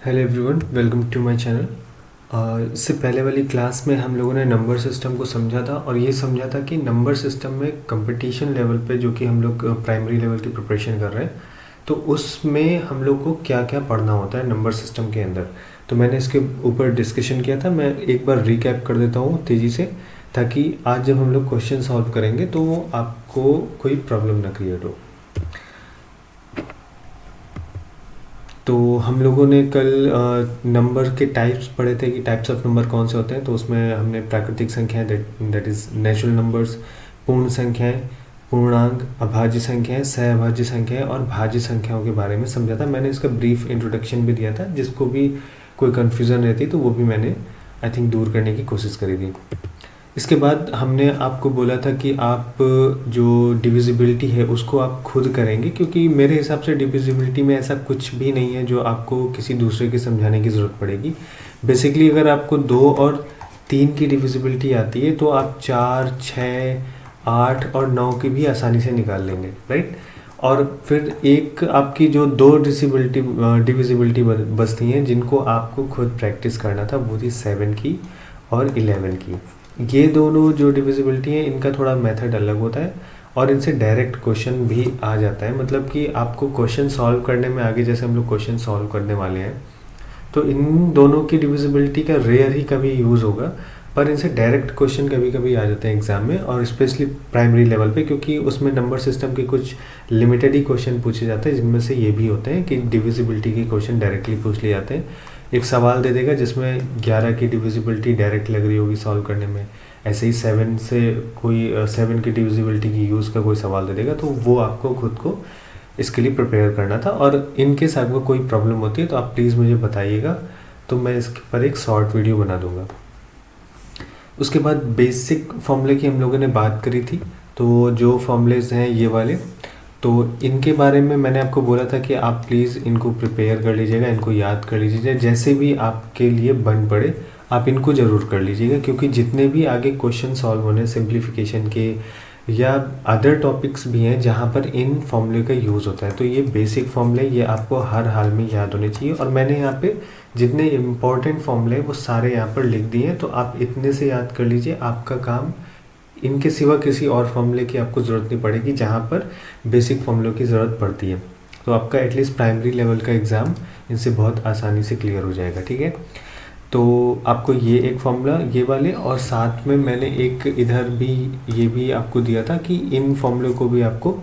Hello everyone, welcome to my channel. इससे पहले वाली क्लास में हम लोगों ने नंबर सिस्टम को समझा था और ये समझा था कि नंबर सिस्टम में कंपटीशन लेवल पे जो कि हम लोग प्राइमरी लेवल की प्रिपरेशन कर रहे हैं, तो उसमें हम लोग को क्या क्या पढ़ना होता है नंबर सिस्टम के अंदर। तो मैंने इसके ऊपर डिस्कशन किया था। मैं एक बार रिकैप कर देता हूँ तेज़ी से, ताकि आज जब हम लोग क्वेश्चन सॉल्व करेंगे तो आपको कोई प्रॉब्लम ना क्रिएट हो। तो हम लोगों ने कल नंबर के टाइप्स पढ़े थे कि टाइप्स ऑफ नंबर कौन से होते हैं। तो उसमें हमने प्राकृतिक संख्याएं, दैट इज़ नेचुरल नंबर्स, पूर्ण संख्याएं, पूर्णांक, अभाज्य संख्याएं, सहअभाज्य संख्याएं और भाज्य संख्याओं के बारे में समझा था। मैंने इसका ब्रीफ इंट्रोडक्शन भी दिया था, जिसको भी कोई कन्फ्यूज़न रहती तो वो भी मैंने आई थिंक दूर करने की कोशिश करी थी। इसके बाद हमने आपको बोला था कि आप जो डिविजिबिलिटी है उसको आप खुद करेंगे, क्योंकि मेरे हिसाब से डिविजिबिलिटी में ऐसा कुछ भी नहीं है जो आपको किसी दूसरे के समझाने की ज़रूरत पड़ेगी। बेसिकली अगर आपको 2 और 3 की डिविजिबिलिटी आती है तो आप 4, 6, 8 और 9 की भी आसानी से निकाल लेंगे, राइट। और फिर एक आपकी जो 2 डिविजिबिलिटी बचती हैं, जिनको आपको खुद प्रैक्टिस करना था, वो थी 7 की और 11 की। ये दोनों जो डिविजिबिलिटी है, इनका थोड़ा मेथड अलग होता है और इनसे डायरेक्ट क्वेश्चन भी आ जाता है। मतलब कि आपको क्वेश्चन सॉल्व करने में आगे, जैसे हम लोग क्वेश्चन सॉल्व करने वाले हैं, तो इन दोनों की डिविजिबिलिटी का रेयर ही कभी यूज़ होगा, पर इनसे डायरेक्ट क्वेश्चन कभी कभी आ जाते हैं एग्ज़ाम में, और स्पेशली प्राइमरी लेवल पे, क्योंकि उसमें नंबर सिस्टम के कुछ लिमिटेड ही क्वेश्चन पूछे जाते हैं, जिनमें से ये भी होते हैं कि डिविजिबिलिटी के क्वेश्चन डायरेक्टली पूछ लिए जाते हैं। एक सवाल दे देगा जिसमें 11 की डिविजिबिलिटी डायरेक्ट लग रही होगी सॉल्व करने में, ऐसे ही 7 से कोई 7 की डिविजिबिलिटी की यूज़ का कोई सवाल दे देगा, तो वो आपको खुद को इसके लिए प्रिपेयर करना था। और इनकेस आपको कोई प्रॉब्लम होती है तो आप प्लीज़ मुझे बताइएगा, तो मैं इसके पर एक शॉर्ट वीडियो बना दूंगा। उसके बाद बेसिक फॉर्मूले की हम लोगों ने बात करी थी। तो जो फॉर्मूलेज हैं ये वाले, तो इनके बारे में मैंने आपको बोला था कि आप प्लीज़ इनको प्रिपेयर कर लीजिएगा, इनको याद कर लीजिएगा, जैसे भी आपके लिए बन पड़े आप इनको ज़रूर कर लीजिएगा, क्योंकि जितने भी आगे क्वेश्चन सॉल्व होने सिंप्लीफिकेशन के या अदर टॉपिक्स भी हैं जहाँ पर इन फॉर्मूले का यूज़ होता है, तो ये बेसिक फॉर्मूले ये आपको हर हाल में याद होने चाहिए। और मैंने यहाँ पे जितने इम्पॉर्टेंट फॉर्मूले वो सारे यहाँ पर लिख दिए हैं, तो आप इतने से याद कर लीजिए। आपका काम, इनके सिवा किसी और फॉर्मूले की आपको ज़रूरत नहीं पड़ेगी जहाँ पर बेसिक फॉर्मूलों की ज़रूरत पड़ती है। तो आपका एटलीस्ट प्राइमरी लेवल का एग्ज़ाम इनसे बहुत आसानी से क्लियर हो जाएगा, ठीक है। तो आपको ये एक फॉर्मूला ये वाले, और साथ में मैंने एक इधर भी ये भी आपको दिया था कि इन फॉर्मूले को भी आपको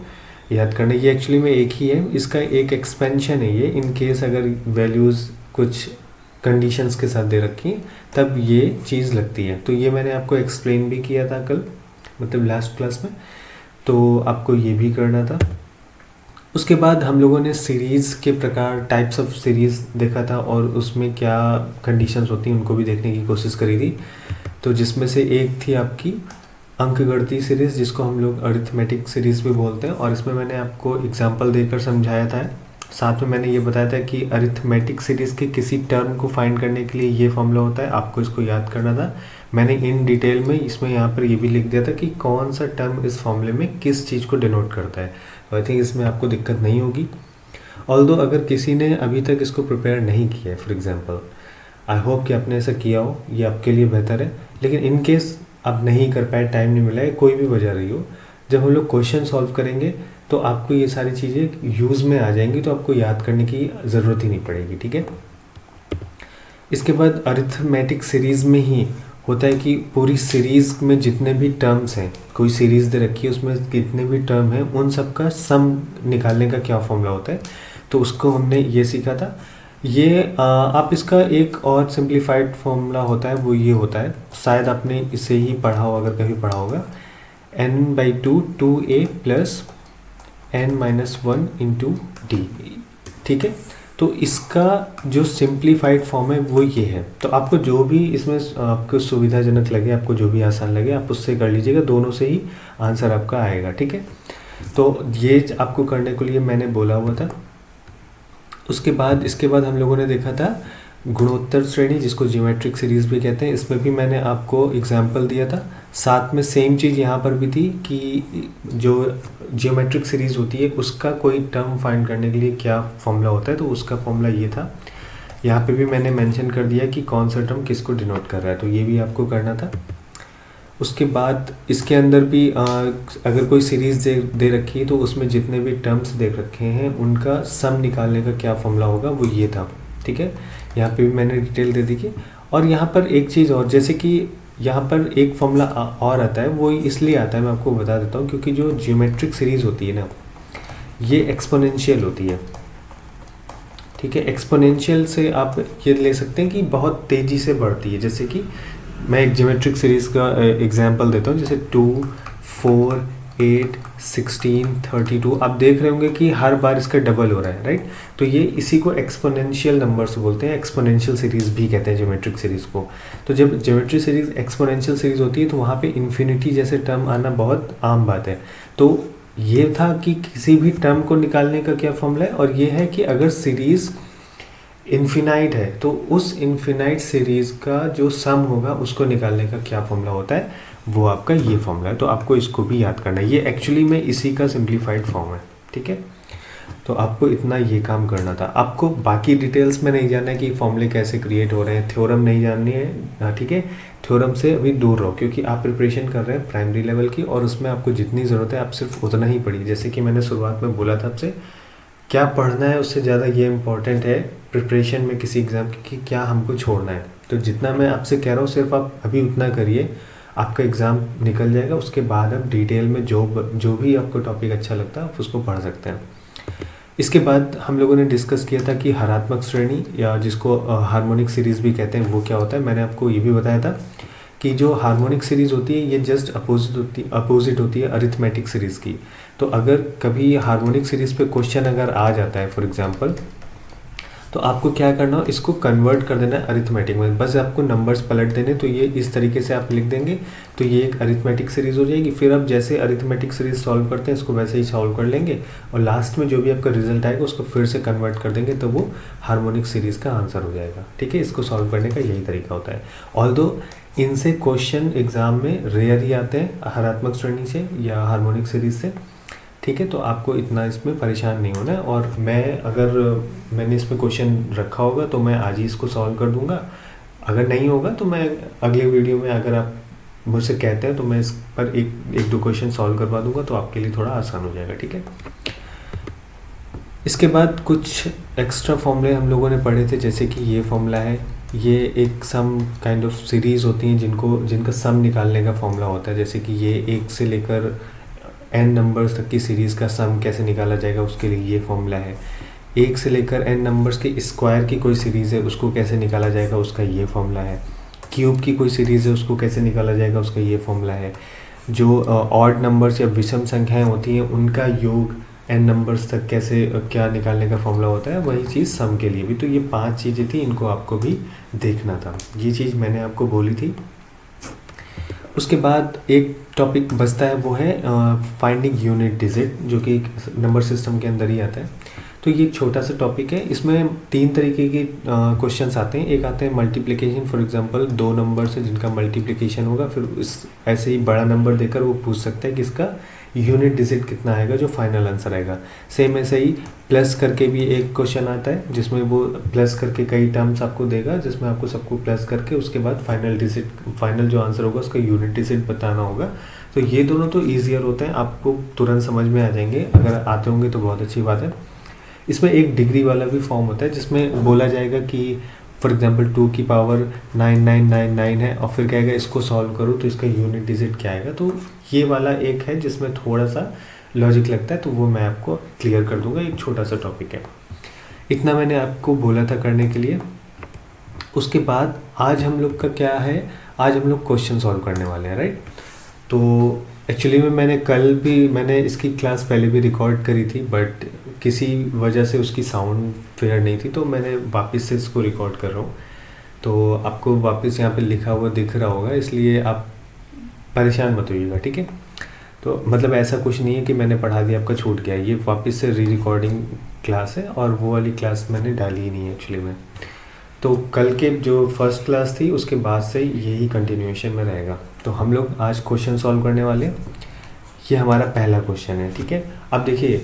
याद करना है। ये एक्चुअली में एक ही है, इसका एक एक्सपेंशन है ये, इन केस अगर वैल्यूज़ कुछ कंडीशंस के साथ दे रखी हैं तब ये चीज़ लगती है। तो ये मैंने आपको एक्सप्लेन भी किया था कल, मतलब लास्ट क्लास में, तो आपको ये भी करना था। उसके बाद हम लोगों ने सीरीज़ के प्रकार, टाइप्स ऑफ सीरीज़ देखा था, और उसमें क्या कंडीशंस होती हैं उनको भी देखने की कोशिश करी थी। तो जिसमें से एक थी आपकी अंकगणितीय सीरीज़, जिसको हम लोग अरिथमेटिक सीरीज़ भी बोलते हैं, और इसमें मैंने आपको एग्जांपल देकर समझाया था। साथ में मैंने ये बताया था कि अरिथमेटिक सीरीज़ के किसी टर्म को फाइंड करने के लिए ये फॉर्मूला होता है, आपको इसको याद करना था। मैंने इन डिटेल में इसमें यहाँ पर ये भी लिख दिया था कि कौन सा टर्म इस फॉर्मूले में किस चीज़ को डिनोट करता है। तो आई थिंक इसमें आपको दिक्कत नहीं होगी। ऑल्दो अगर किसी ने अभी तक इसको प्रिपेयर नहीं किया है, फॉर एग्जांपल, आई होप कि आपने ऐसा किया हो, ये आपके लिए बेहतर है। लेकिन इन केस आप नहीं कर पाए, टाइम नहीं मिला है, कोई भी वजह रही हो, जब हम लोग क्वेश्चन सॉल्व करेंगे तो आपको ये सारी चीज़ें यूज़ में आ जाएंगी, तो आपको याद करने की ज़रूरत ही नहीं पड़ेगी, ठीक है। इसके बाद अरिथमेटिक सीरीज़ में ही होता है कि पूरी सीरीज़ में जितने भी टर्म्स हैं, कोई सीरीज़ दे रखी है उसमें कितने भी टर्म हैं, उन सब का सम निकालने का क्या फॉर्मूला होता है, तो उसको हमने ये सीखा था। ये आप इसका एक और सिंप्लीफाइड फॉर्मूला होता है, वो ये होता है, शायद आपने इसे ही पढ़ा हो, अगर कभी पढ़ा होगा, n/2 2a plus n-1 into D, ठीक है। तो इसका जो सिंप्लीफाइड फॉर्म है वो ये है। तो आपको जो भी इसमें आपको सुविधाजनक लगे, आपको जो भी आसान लगे, आप उससे कर लीजिएगा, दोनों से ही आंसर आपका आएगा, ठीक है। तो ये आपको करने के लिए मैंने बोला हुआ था। उसके बाद इसके बाद हम लोगों ने देखा था गुणोत्तर श्रेणी, जिसको ज्योमेट्रिक सीरीज़ भी कहते हैं। इसमें भी मैंने आपको एग्जाम्पल दिया था। साथ में सेम चीज़ यहाँ पर भी थी कि जो ज्योमेट्रिक सीरीज़ होती है उसका कोई टर्म फाइंड करने के लिए क्या फॉर्मूला होता है, तो उसका फॉर्मूला ये था यहाँ पे भी मैंने मेंशन कर दिया कि कौन सा टर्म किसको डिनोट कर रहा है, तो ये भी आपको करना था। उसके बाद इसके अंदर भी अगर कोई सीरीज़ दे रखी है तो उसमें जितने भी टर्म्स दे रखे हैं उनका सम निकालने का क्या फॉर्मूला होगा वो ये था, ठीक है। यहाँ पे भी मैंने डिटेल दे दी कि, और यहाँ पर एक चीज़ और, जैसे कि यहाँ पर एक फॉर्मूला और आता है, वो इसलिए आता है, मैं आपको बता देता हूँ, क्योंकि जो ज्योमेट्रिक सीरीज़ होती है ना ये एक्सपोनेंशियल होती है, ठीक है। एक्सपोनेंशियल से आप ये ले सकते हैं कि बहुत तेज़ी से बढ़ती है। जैसे कि मैं एक ज्योमेट्रिक सीरीज़ का एग्जांपल देता हूँ, जैसे 2, 4, 8, 16, 32, आप देख रहे होंगे कि हर बार इसका डबल हो रहा है, राइट। तो ये इसी को एक्सपोनेंशियल नंबर्स बोलते हैं, एक्सपोनेंशियल सीरीज़ भी कहते हैं ज्योमेट्रिक सीरीज़ को। तो जब ज्योमेट्रिक सीरीज़ एक्सपोनेंशियल सीरीज़ होती है तो वहाँ पे इन्फिनिटी जैसे टर्म आना बहुत आम बात है। तो ये था कि किसी भी टर्म को निकालने का क्या फॉर्मूला है, और ये है कि अगर सीरीज़ इन्फिनाइट है तो उस इन्फिनाइट सीरीज़ का जो सम होगा उसको निकालने का क्या फॉर्मूला होता है, वो आपका ये फॉर्मूला है। तो आपको इसको भी याद करना है, ये एक्चुअली में इसी का सिंप्लीफाइड फॉर्म है, ठीक है। तो आपको इतना ये काम करना था। आपको बाकी डिटेल्स में नहीं जानना है कि फॉर्मूले कैसे क्रिएट हो रहे हैं, थ्योरम नहीं जाननी है, ठीक है। थ्योरम से अभी दूर रहो, क्योंकि आप प्रिपरेशन कर रहे हैं प्राइमरी लेवल की, और उसमें आपको जितनी ज़रूरत है आप सिर्फ उतना ही पढ़िए। जैसे कि मैंने शुरुआत में बोला था आपसे, क्या पढ़ना है उससे ज़्यादा ये इम्पॉर्टेंट है प्रिपरेशन में किसी एग्ज़ाम की कि क्या हमको छोड़ना है। तो जितना मैं आपसे कह रहा हूँ सिर्फ आप अभी उतना करिए, आपका एग्ज़ाम निकल जाएगा। उसके बाद आप डिटेल में जो भी आपको टॉपिक अच्छा लगता है आप उसको पढ़ सकते हैं। इसके बाद हम लोगों ने डिस्कस किया था कि हरात्मक श्रेणी, या जिसको हार्मोनिक सीरीज़ भी कहते हैं, वो क्या होता है। मैंने आपको ये भी बताया था कि जो हार्मोनिक सीरीज़ होती है ये जस्ट अपोजिट होती है अरिथमेटिक सीरीज़ की। तो अगर कभी हार्मोनिक सीरीज़ पे क्वेश्चन अगर आ जाता है फॉर एग्जांपल, तो आपको क्या करना हो, इसको कन्वर्ट कर देना है अरिथमेटिक में। बस आपको नंबर्स पलट देने, तो ये इस तरीके से आप लिख देंगे तो ये एक अरिथमेटिक सीरीज़ हो जाएगी। फिर आप जैसे अरिथमेटिक सीरीज़ सॉल्व करते हैं इसको वैसे ही सॉल्व कर लेंगे, और लास्ट में जो भी आपका रिजल्ट आएगा उसको फिर से कन्वर्ट कर देंगे, तो वो हार्मोनिक सीरीज़ का आंसर हो जाएगा, ठीक है। इसको सॉल्व करने का यही तरीका होता है। ऑल्दो इनसे क्वेश्चन एग्ज़ाम में रेयर ही आते हैं, हरात्मक श्रेणी से या हार्मोनिक सीरीज़ से, ठीक है। तो आपको इतना इसमें परेशान नहीं होना है। और मैंने इसमें क्वेश्चन रखा होगा तो मैं आज ही इसको सॉल्व कर दूंगा। अगर नहीं होगा तो मैं अगले वीडियो में, अगर आप मुझसे कहते हैं तो मैं इस पर एक दो क्वेश्चन सॉल्व करवा दूंगा, तो आपके लिए थोड़ा आसान हो जाएगा, ठीक है। इसके बाद कुछ एक्स्ट्रा फॉर्मूले हम लोगों ने पढ़े थे, जैसे कि ये फॉर्मूला है, ये एक सम काइंड ऑफ सीरीज़ होती हैं जिनका सम निकालने का फॉर्मूला होता है। जैसे कि ये 1 से लेकर n नंबर्स तक की सीरीज़ का सम कैसे निकाला जाएगा उसके लिए ये फॉर्मूला है। 1 से लेकर n नंबर्स के स्क्वायर की कोई सीरीज़ है उसको कैसे निकाला जाएगा उसका ये फॉर्मूला है। क्यूब की कोई सीरीज़ है उसको कैसे निकाला जाएगा उसका ये फॉर्मूला है। जो ऑड नंबर्स या विषम संख्याएं होती हैं उनका योग n नंबर्स तक कैसे क्या निकालने का फॉर्मूला होता है, वही चीज़ सम के लिए भी। तो ये 5 चीज़ें थी, इनको आपको भी देखना था। ये चीज़ मैंने आपको बोली थी। उसके बाद एक टॉपिक बचता है, वो है फाइंडिंग यूनिट डिजिट, जो कि नंबर सिस्टम के अंदर ही आता है। तो ये एक छोटा सा टॉपिक है, इसमें 3 तरीके के क्वेश्चंस आते हैं। एक आते हैं मल्टीप्लिकेशन, फॉर एग्जांपल 2 नंबर से जिनका मल्टीप्लिकेशन होगा, फिर इस ऐसे ही बड़ा नंबर देकर वो पूछ सकता है कि इसका यूनिट डिजिट कितना आएगा जो फाइनल आंसर आएगा। सेम ऐसे ही प्लस करके भी एक क्वेश्चन आता है, जिसमें वो प्लस करके कई टर्म्स आपको देगा, जिसमें आपको सबको प्लस करके उसके बाद फाइनल जो आंसर होगा उसका यूनिट डिजिट बताना होगा। तो ये दोनों तो ईजियर होते हैं, आपको तुरंत समझ में आ जाएंगे। अगर आते होंगे तो बहुत अच्छी बात है। इसमें एक डिग्री वाला भी फॉर्म होता है, जिसमें बोला जाएगा कि फॉर एग्जांपल 2 की पावर 9999 है, और फिर कहेगा इसको सॉल्व करो तो इसका यूनिट डिजिट क्या आएगा। तो ये वाला एक है जिसमें थोड़ा सा लॉजिक लगता है, तो वो मैं आपको क्लियर कर दूंगा। एक छोटा सा टॉपिक है, इतना मैंने आपको बोला था करने के लिए। उसके बाद आज हम लोग का क्या है, आज हम लोग क्वेश्चन सॉल्व करने वाले हैं, राइट। तो एक्चुअली में मैंने इसकी क्लास पहले भी रिकॉर्ड करी थी, बट किसी वजह से उसकी साउंड फेयर नहीं थी, तो मैंने वापस से इसको रिकॉर्ड कर रहा हूँ। तो आपको वापस यहाँ पे लिखा हुआ दिख रहा होगा, इसलिए आप परेशान मत होइएगा, ठीक है। तो मतलब ऐसा कुछ नहीं है कि मैंने पढ़ा दिया आपका छूट गया, ये वापस से री रिकॉर्डिंग क्लास है, और वो वाली क्लास मैंने डाली ही नहीं है एक्चुअली में। तो कल के जो फर्स्ट क्लास थी उसके बाद से यही कंटिन्यूएशन में रहेगा। तो हम लोग आज क्वेश्चन सॉल्व करने वाले हैं। ये हमारा पहला क्वेश्चन है, ठीक है। अब देखिए,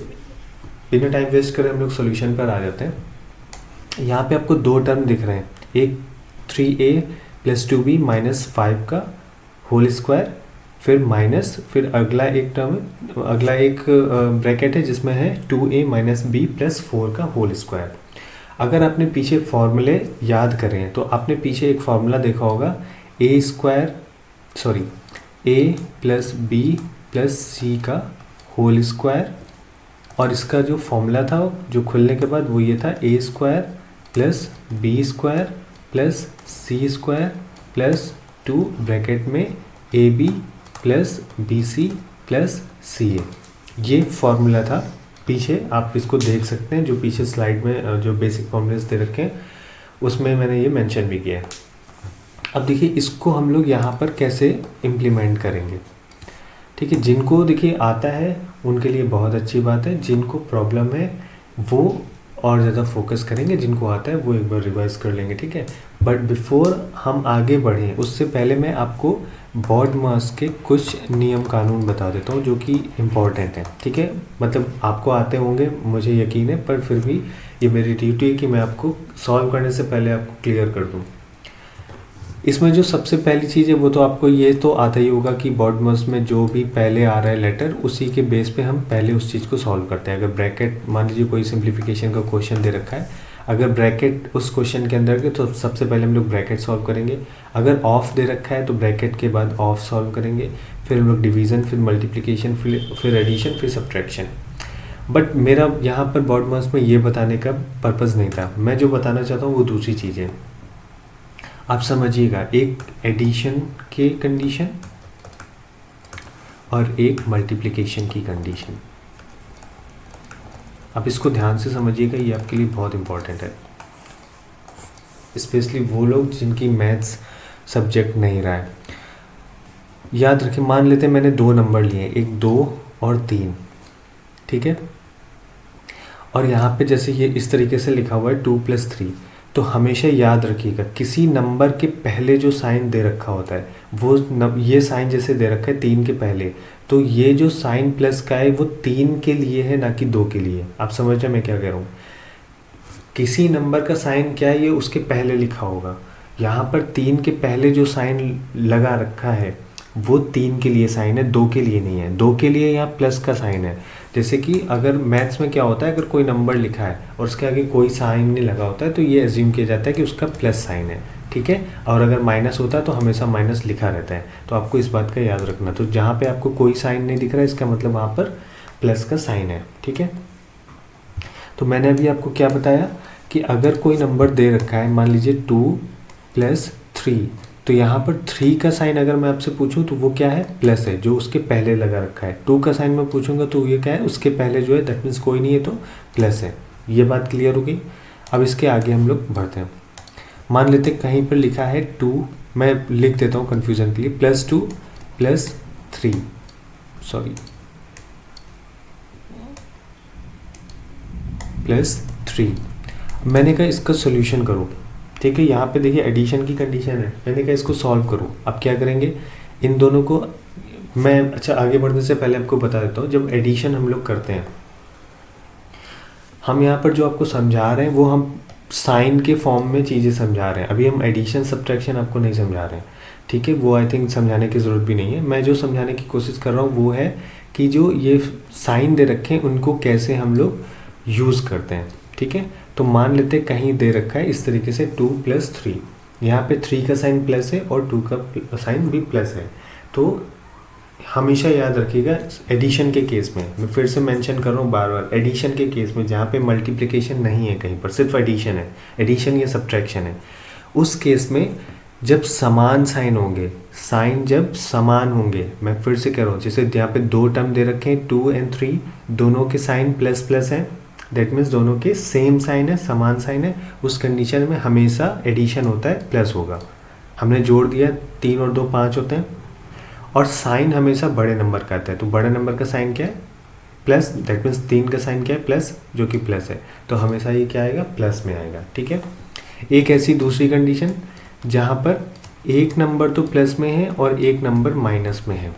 बिना टाइम वेस्ट करे हम लोग सॉल्यूशन पर आ जाते हैं। यहाँ पे आपको दो टर्म दिख रहे हैं, एक 3a प्लस 2b माइनस 5 का होल स्क्वायर, फिर माइनस, फिर अगला एक टर्म, अगला एक ब्रैकेट है जिसमें है 2a माइनस b प्लस 4 का होल स्क्वायर। अगर आपने पीछे फॉर्मूले याद करें तो आपने पीछे एक फॉर्मूला देखा होगा, a plus b plus c का होल स्क्वायर, और इसका जो फॉर्मूला था जो खुलने के बाद वो ये था a square plus B square plus C square plus 2 bracket में A B plus B C plus C A. ये फॉर्मूला था पीछे, आप इसको देख सकते हैं, जो पीछे स्लाइड में जो बेसिक फॉर्मूलेस दे रखे हैं उसमें मैंने ये मेंशन भी किया है। अब देखिए इसको हम लोग यहाँ पर कैसे इम्प्लीमेंट करेंगे। ठीक है, जिनको देखिए आता है उनके लिए बहुत अच्छी बात है, जिनको प्रॉब्लम है वो और ज़्यादा फोकस करेंगे, जिनको आता है वो एक बार रिवाइज कर लेंगे। ठीक है, बट बिफोर हम आगे बढ़ें उससे पहले मैं आपको BODMAS के कुछ नियम कानून बता देता हूँ जो कि इम्पॉर्टेंट है। ठीक है, मतलब आपको आते होंगे मुझे यकीन है, पर फिर भी ये मेरी ड्यूटी है कि मैं आपको सॉल्व करने से पहले आपको क्लियर कर दूँ। इसमें जो सबसे पहली चीज़ है वो तो आपको ये तो आता ही होगा कि BODMAS में जो भी पहले आ रहा है लेटर उसी के बेस पे हम पहले उस चीज़ को सॉल्व करते हैं। अगर ब्रैकेट, मान लीजिए कोई सिंप्लीफिकेशन का क्वेश्चन दे रखा है, अगर ब्रैकेट उस क्वेश्चन के अंदर के तो सबसे पहले हम लोग ब्रैकेट सॉल्व करेंगे। अगर ऑफ दे रखा है तो ब्रैकेट के बाद ऑफ सॉल्व करेंगे, फिर हम लोग डिवीज़न, फिर मल्टीप्लिकेशन, फिर एडिशन, फिर सब्ट्रैक्शन। बट मेरा यहाँ पर BODMAS में ये बताने का पर्पज़ नहीं था, मैं जो बताना चाहता हूँ वो दूसरी चीज़ है। आप समझिएगा, एक एडिशन की कंडीशन और एक मल्टीप्लिकेशन की कंडीशन, आप इसको ध्यान से समझिएगा, ये आपके लिए बहुत इंपॉर्टेंट है, स्पेशली वो लोग जिनकी मैथ्स सब्जेक्ट नहीं रहा है। याद रखें, मान लेते हैं मैंने दो नंबर लिए, एक 2 और 3, ठीक है, और यहाँ पे जैसे ये इस तरीके से लिखा हुआ है 2 + 3, तो हमेशा याद रखिएगा किसी नंबर के पहले जो साइन दे रखा होता है वो ये साइन जैसे दे रखा है 3 के पहले, तो ये जो साइन प्लस का है वो 3 के लिए है, ना कि 2 के लिए। आप समझ रहे मैं क्या कह रहा हूँ, किसी नंबर का साइन क्या है ये उसके पहले लिखा होगा। यहाँ पर 3 के पहले जो साइन लगा रखा है वो 3 के लिए साइन है, 2 के लिए नहीं है। 2 के लिए यहाँ प्लस का साइन है। जैसे कि अगर मैथ्स में क्या होता है, अगर कोई नंबर लिखा है और उसके आगे कोई साइन नहीं लगा होता है तो ये एज्यूम किया जाता है कि उसका प्लस साइन है, ठीक है, और अगर माइनस होता है तो हमेशा माइनस लिखा रहता है। तो आपको इस बात का याद रखना। तो जहाँ पे आपको कोई साइन नहीं दिख रहा है इसका मतलब वहाँ पर प्लस का साइन है, ठीक है। तो मैंने अभी आपको क्या बताया कि अगर कोई नंबर दे रखा है, मान लीजिए 2 + 3, तो यहाँ पर 3 का साइन अगर मैं आपसे पूछूं तो वो क्या है, प्लस है, जो उसके पहले लगा रखा है। 2 का साइन मैं पूछूंगा तो ये क्या है, उसके पहले जो है, दैट मीन्स कोई नहीं है तो प्लस है। ये बात क्लियर हो गई। अब इसके आगे हम लोग बढ़ते हैं। मान लेते कहीं पर लिखा है 2, मैं लिख देता हूँ कन्फ्यूज़न के लिए, +2 + 3, सॉरी +3। मैंने कहा इसका सोल्यूशन करो, ठीक है। यहाँ पे देखिए एडिशन की कंडीशन है, मैंने कहा इसको सॉल्व करो। अब क्या करेंगे, इन दोनों को मैं, अच्छा आगे बढ़ने से पहले आपको बता देता हूँ, जब एडिशन हम लोग करते हैं, हम यहाँ पर जो आपको समझा रहे हैं वो हम साइन के फॉर्म में चीज़ें समझा रहे हैं। अभी हम एडिशन सब्ट्रैक्शन आपको नहीं समझा रहे हैं, ठीक है, वो आई थिंक समझाने की ज़रूरत भी नहीं है। मैं जो समझाने की कोशिश कर रहा हूँ वो है कि जो ये साइन दे रखे हैं उनको कैसे हम लोग यूज़ करते हैं, ठीक है। तो मान लेते कहीं दे रखा है इस तरीके से 2 + 3, यहाँ पे 3 का साइन प्लस है और 2 का साइन भी प्लस है। तो हमेशा याद रखिएगा एडिशन के केस में, मैं फिर से मेंशन कर रहा हूँ बार बार, एडिशन के केस में जहाँ पे मल्टीप्लिकेशन नहीं है, कहीं पर सिर्फ एडिशन है, एडिशन या सब्ट्रैक्शन है, उस केस में जब समान साइन होंगे, साइन जब समान होंगे, मैं फिर से कह रहा हूँ, जैसे यहाँ पे 2 टर्म दे रखे हैं 2 और 3, दोनों के साइन प्लस प्लस हैं, दैट मीन्स दोनों के सेम साइन है, समान साइन है, उस कंडीशन में हमेशा एडिशन होता है, प्लस होगा। हमने जोड़ दिया, 3 और 2 5 होते हैं, और साइन हमेशा बड़े नंबर का आता है। तो बड़े नंबर का साइन क्या है, प्लस, दैट मीन्स 3 का साइन क्या है, प्लस, जो कि प्लस है, तो हमेशा ये क्या आएगा, प्लस में आएगा, ठीक है। एक ऐसी दूसरी कंडीशन जहाँ पर एक नंबर तो प्लस में है और एक नंबर माइनस में है।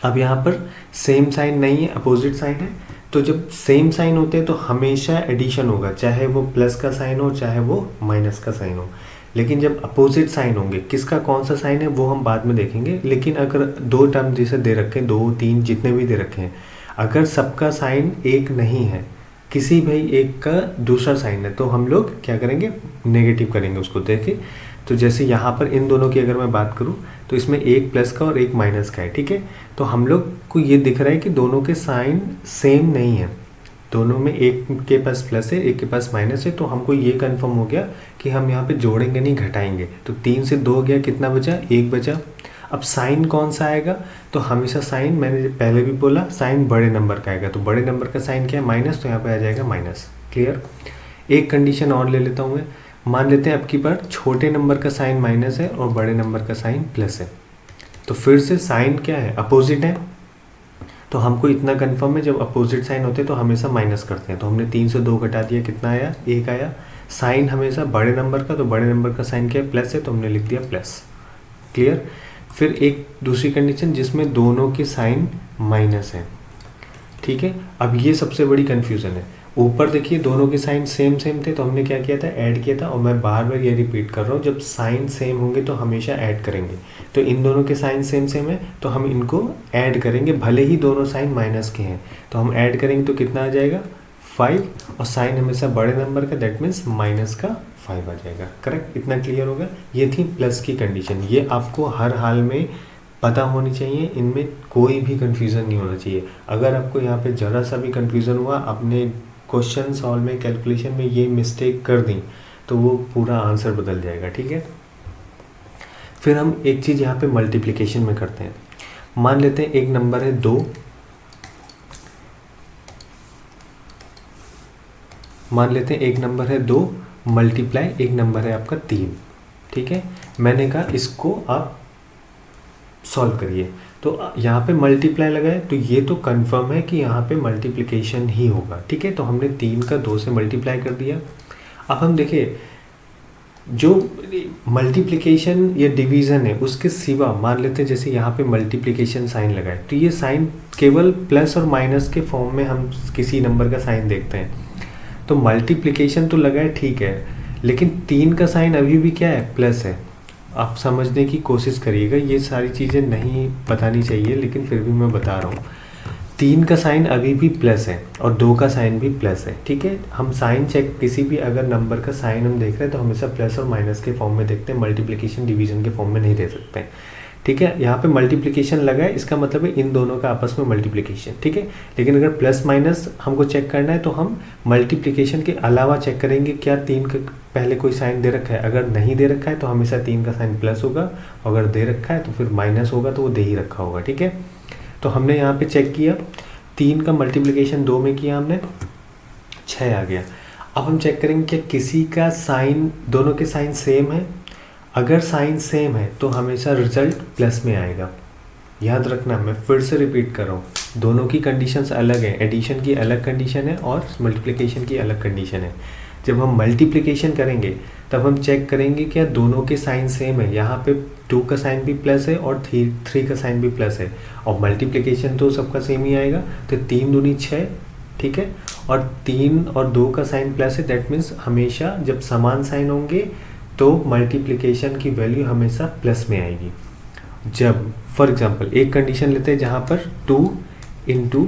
अब यहाँ पर सेम साइन नहीं है, अपोजिट साइन है, तो जब सेम साइन होते हैं तो हमेशा एडिशन होगा, चाहे वो प्लस का साइन हो चाहे वो माइनस का साइन हो। लेकिन जब अपोजिट साइन होंगे, किसका कौन सा साइन है वो हम बाद में देखेंगे, लेकिन अगर दो टर्म जैसे दे रखे हैं, 2 3 जितने भी दे रखे हैं, अगर सबका साइन एक नहीं है, किसी भी एक का दूसरा साइन है, तो हम लोग क्या करेंगे, नेगेटिव करेंगे उसको। देखिए तो जैसे यहाँ पर इन दोनों की अगर मैं बात करूँ तो इसमें एक प्लस का और एक माइनस का है, ठीक है। तो हम लोग को ये दिख रहा है कि दोनों के साइन सेम नहीं है, दोनों में एक के पास प्लस है एक के पास माइनस है। तो हमको ये कंफर्म हो गया कि हम यहाँ पे जोड़ेंगे नहीं घटाएंगे। तो 3 से 2 गया, कितना बचा, 1 बचा। अब साइन कौन सा आएगा, तो हमेशा साइन, मैंने पहले भी बोला साइन बड़े नंबर का आएगा, तो बड़े नंबर का साइन क्या है, माइनस, तो यहाँ पे आ जाएगा माइनस। क्लियर। एक कंडीशन और ले लेता हूँ मैं, मान लेते हैं अब की बार छोटे नंबर का साइन माइनस है और बड़े नंबर का साइन प्लस है, तो फिर से साइन क्या है, अपोजिट है। तो हमको इतना कंफर्म है जब अपोजिट साइन होते हैं तो हमेशा माइनस करते हैं। तो हमने 3 से 2 घटा दिया, कितना आया, 1 आया। साइन हमेशा बड़े नंबर का, तो बड़े नंबर का साइन क्या है, प्लस है, तो हमने लिख दिया प्लस। क्लियर। फिर एक दूसरी कंडीशन जिसमें दोनों के साइन माइनस है, ठीक है। अब ये सबसे बड़ी कंफ्यूजन है। ऊपर देखिए दोनों के साइन सेम सेम थे, तो हमने क्या किया था, ऐड किया था। और मैं बार बार ये रिपीट कर रहा हूँ, जब साइन सेम होंगे तो हमेशा ऐड करेंगे। तो इन दोनों के साइन सेम सेम है तो हम इनको ऐड करेंगे, भले ही दोनों साइन माइनस के हैं। तो हम ऐड करेंगे तो कितना आ जाएगा, 5, और साइन हमेशा बड़े नंबर का, दैट मीन्स माइनस का 5 आ जाएगा। करेक्ट। इतना क्लियर होगा। ये थी प्लस की कंडीशन। ये आपको हर हाल में पता होनी चाहिए, इनमें कोई भी कन्फ्यूज़न नहीं होना चाहिए। अगर आपको यहाँ पे ज़रा सा भी कन्फ्यूज़न हुआ, आपने क्वेश्चन सॉल्व में, कैलकुलेशन में ये मिस्टेक कर दी, तो वो पूरा आंसर बदल जाएगा, ठीक है। फिर हम एक चीज़ यहाँ पे मल्टीप्लिकेशन में करते हैं। मान लेते हैं एक नंबर है 2, मान लेते हैं एक नंबर है 2 मल्टीप्लाई एक नंबर है आपका 3, ठीक है। मैंने कहा इसको आप सॉल्व करिए, तो यहाँ पे मल्टीप्लाई लगाए, तो ये तो कंफर्म है कि यहाँ पे मल्टीप्लिकेशन ही होगा, ठीक है। तो हमने 3 का 2 से मल्टीप्लाई कर दिया। अब हम देखिए जो मल्टीप्लिकेशन या डिवीज़न है उसके सिवा, मान लेते हैं जैसे यहाँ पे मल्टीप्लिकेशन साइन लगाए, तो ये साइन केवल प्लस और माइनस के फॉर्म में हम किसी नंबर का साइन देखते हैं। तो मल्टीप्लिकेशन तो लगाए, ठीक है, लेकिन 3 का साइन अभी भी क्या है, प्लस है। आप समझने की कोशिश करिएगा, ये सारी चीज़ें नहीं बतानी चाहिए लेकिन फिर भी मैं बता रहा हूँ। 3 का साइन अभी भी प्लस है और 2 का साइन भी प्लस है, ठीक है। हम साइन चेक, किसी भी अगर नंबर का साइन हम देख रहे हैं तो हमेशा प्लस और माइनस के फॉर्म में देखते हैं, मल्टीप्लिकेशन डिवीजन के फॉर्म में नहीं दे सकते हैं, ठीक है। यहाँ पे मल्टीप्लिकेशन लगा है, इसका मतलब है इन दोनों का आपस में मल्टीप्लिकेशन, ठीक है। लेकिन अगर प्लस माइनस हमको चेक करना है तो हम मल्टीप्लिकेशन के अलावा चेक करेंगे, क्या 3 का पहले कोई साइन दे रखा है। अगर नहीं दे रखा है तो हमेशा 3 का साइन प्लस होगा, अगर दे रखा है तो फिर माइनस होगा, तो वो दे ही रखा होगा, ठीक है। तो हमने यहाँ पे चेक किया, 3 का मल्टीप्लिकेशन 2 में किया हमने, 6 आ गया। अब हम चेक करेंगे कि किसी का साइन, दोनों के साइन सेम है। अगर साइन सेम है तो हमेशा रिजल्ट प्लस में आएगा। याद रखना, मैं फिर से रिपीट कर रहा हूँ, दोनों की कंडीशंस अलग है। एडिशन की अलग कंडीशन है और मल्टीप्लिकेशन की अलग कंडीशन है। जब हम मल्टीप्लिकेशन करेंगे तब हम चेक करेंगे क्या दोनों के साइन सेम है। यहाँ पे 2 का साइन भी प्लस है और 3 का साइन भी प्लस है, और मल्टीप्लिकेशन तो सबका सेम ही आएगा। तो 3 दूनी 6, ठीक है, और 3 और 2 का साइन प्लस है, दैट मीन्स हमेशा जब समान साइन होंगे तो मल्टीप्लिकेशन की वैल्यू हमेशा प्लस में आएगी। जब फॉर एग्जांपल एक कंडीशन लेते हैं जहाँ पर 2 इंटू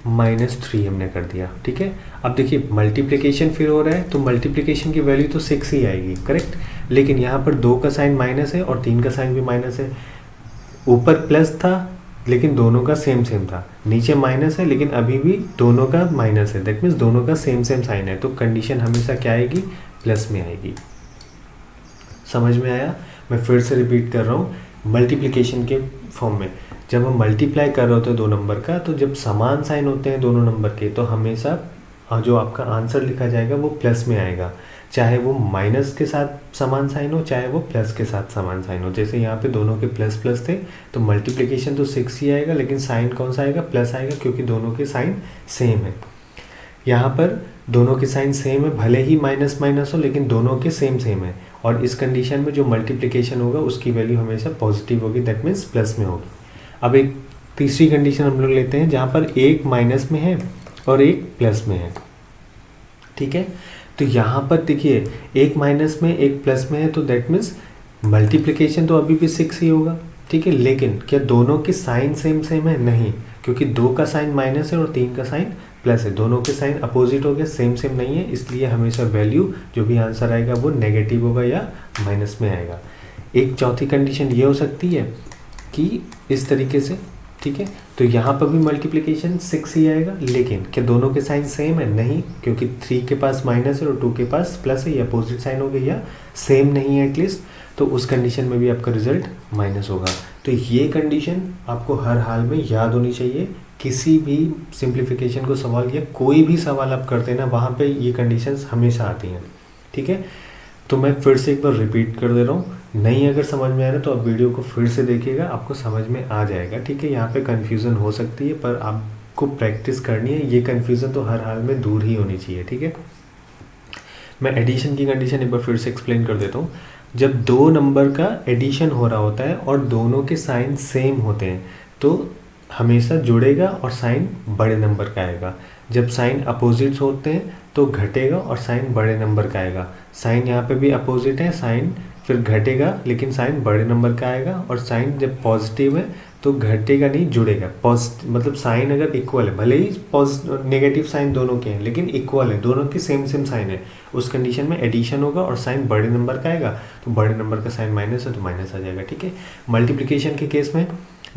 -3 हमने कर दिया, ठीक है। अब देखिए मल्टीप्लिकेशन फिर हो रहा है तो मल्टीप्लिकेशन की वैल्यू तो 6 ही आएगी, करेक्ट। लेकिन यहाँ पर 2 का साइन माइनस है और 3 का साइन भी माइनस है। ऊपर प्लस था लेकिन दोनों का सेम सेम था, नीचे माइनस है लेकिन अभी भी दोनों का माइनस है, दैट मीन्स दोनों का सेम सेम साइन है। तो कंडीशन हमेशा क्या आएगी, प्लस में आएगी। समझ में आया। मैं फिर से रिपीट कर रहा हूँ, मल्टीप्लिकेशन के फॉर्म में जब हम मल्टीप्लाई कर रहे होते हैं 2 नंबर का, तो जब समान साइन होते हैं दोनों नंबर के, तो हमेशा जो आपका आंसर लिखा जाएगा वो प्लस में आएगा, चाहे वो माइनस के साथ समान साइन हो चाहे वो प्लस के साथ समान साइन हो। जैसे यहाँ पे दोनों के प्लस प्लस थे तो मल्टीप्लिकेशन तो 6 ही आएगा, लेकिन साइन कौन सा आएगा, प्लस आएगा, क्योंकि दोनों के साइन सेम है। यहाँ पर दोनों के साइन सेम है, भले ही माइनस माइनस हो लेकिन दोनों के सेम सेम है, और इस कंडीशन में जो मल्टीप्लिकेशन होगा उसकी वैल्यू हमेशा पॉजिटिव होगी, दैट मीन्स प्लस में होगी। अब एक तीसरी कंडीशन हम लोग लेते हैं जहाँ पर एक माइनस में है और एक प्लस में है, ठीक है। तो यहाँ पर देखिए एक माइनस में एक प्लस में है, तो दैट मीन्स मल्टीप्लिकेशन तो अभी भी 6 ही होगा, ठीक है। लेकिन क्या दोनों के साइन सेम सेम है? नहीं, क्योंकि 2 का साइन माइनस है और 3 का साइन प्लस है, दोनों के साइन अपोजिट हो गए, सेम सेम नहीं है, इसलिए हमेशा वैल्यू जो भी आंसर आएगा वो नेगेटिव होगा या माइनस में आएगा। एक चौथी कंडीशन ये हो सकती है कि इस तरीके से, ठीक है, तो यहाँ पर भी मल्टीप्लिकेशन 6 ही आएगा, लेकिन क्या दोनों के साइन सेम है? नहीं, क्योंकि 3 के पास माइनस है और 2 के पास प्लस है, ये अपोजिट साइन हो गया या सेम नहीं है एटलीस्ट, तो उस कंडीशन में भी आपका रिजल्ट माइनस होगा। तो ये कंडीशन आपको हर हाल में याद होनी चाहिए। किसी भी सिंप्लीफिकेशन को सवाल या कोई भी सवाल आप करते हैं ना, वहाँ पे ये कंडीशंस हमेशा आती हैं, ठीक है। तो मैं फिर से एक बार रिपीट कर दे रहा हूँ, नहीं अगर समझ में आ रहा है तो आप वीडियो को फिर से देखिएगा, आपको समझ में आ जाएगा, ठीक है। यहाँ पे कन्फ्यूज़न हो सकती है पर आपको प्रैक्टिस करनी है, ये कन्फ्यूज़न तो हर हाल में दूर ही होनी चाहिए, ठीक है। मैं एडिशन की कंडीशन एक बार फिर से एक्सप्लेन कर देता हूँ। जब दो नंबर का एडिशन हो रहा होता है और दोनों के साइन सेम होते हैं तो हमेशा जुड़ेगा और साइन बड़े नंबर का आएगा। जब साइन अपोजिट्स होते हैं तो घटेगा और साइन बड़े नंबर का आएगा। साइन यहाँ पे भी अपोजिट है, साइन फिर घटेगा लेकिन साइन बड़े नंबर का आएगा, और साइन जब पॉजिटिव है तो घटेगा नहीं, जुड़ेगा। मतलब साइन अगर इक्वल है, भले ही नेगेटिव साइन दोनों के हैं लेकिन इक्वल है, दोनों के सेम सेम साइन है, उस कंडीशन में एडिशन होगा और साइन बड़े नंबर का आएगा, तो बड़े नंबर का साइन माइनस है तो माइनस आ जाएगा, ठीक है। मल्टीप्लिकेशन के केस में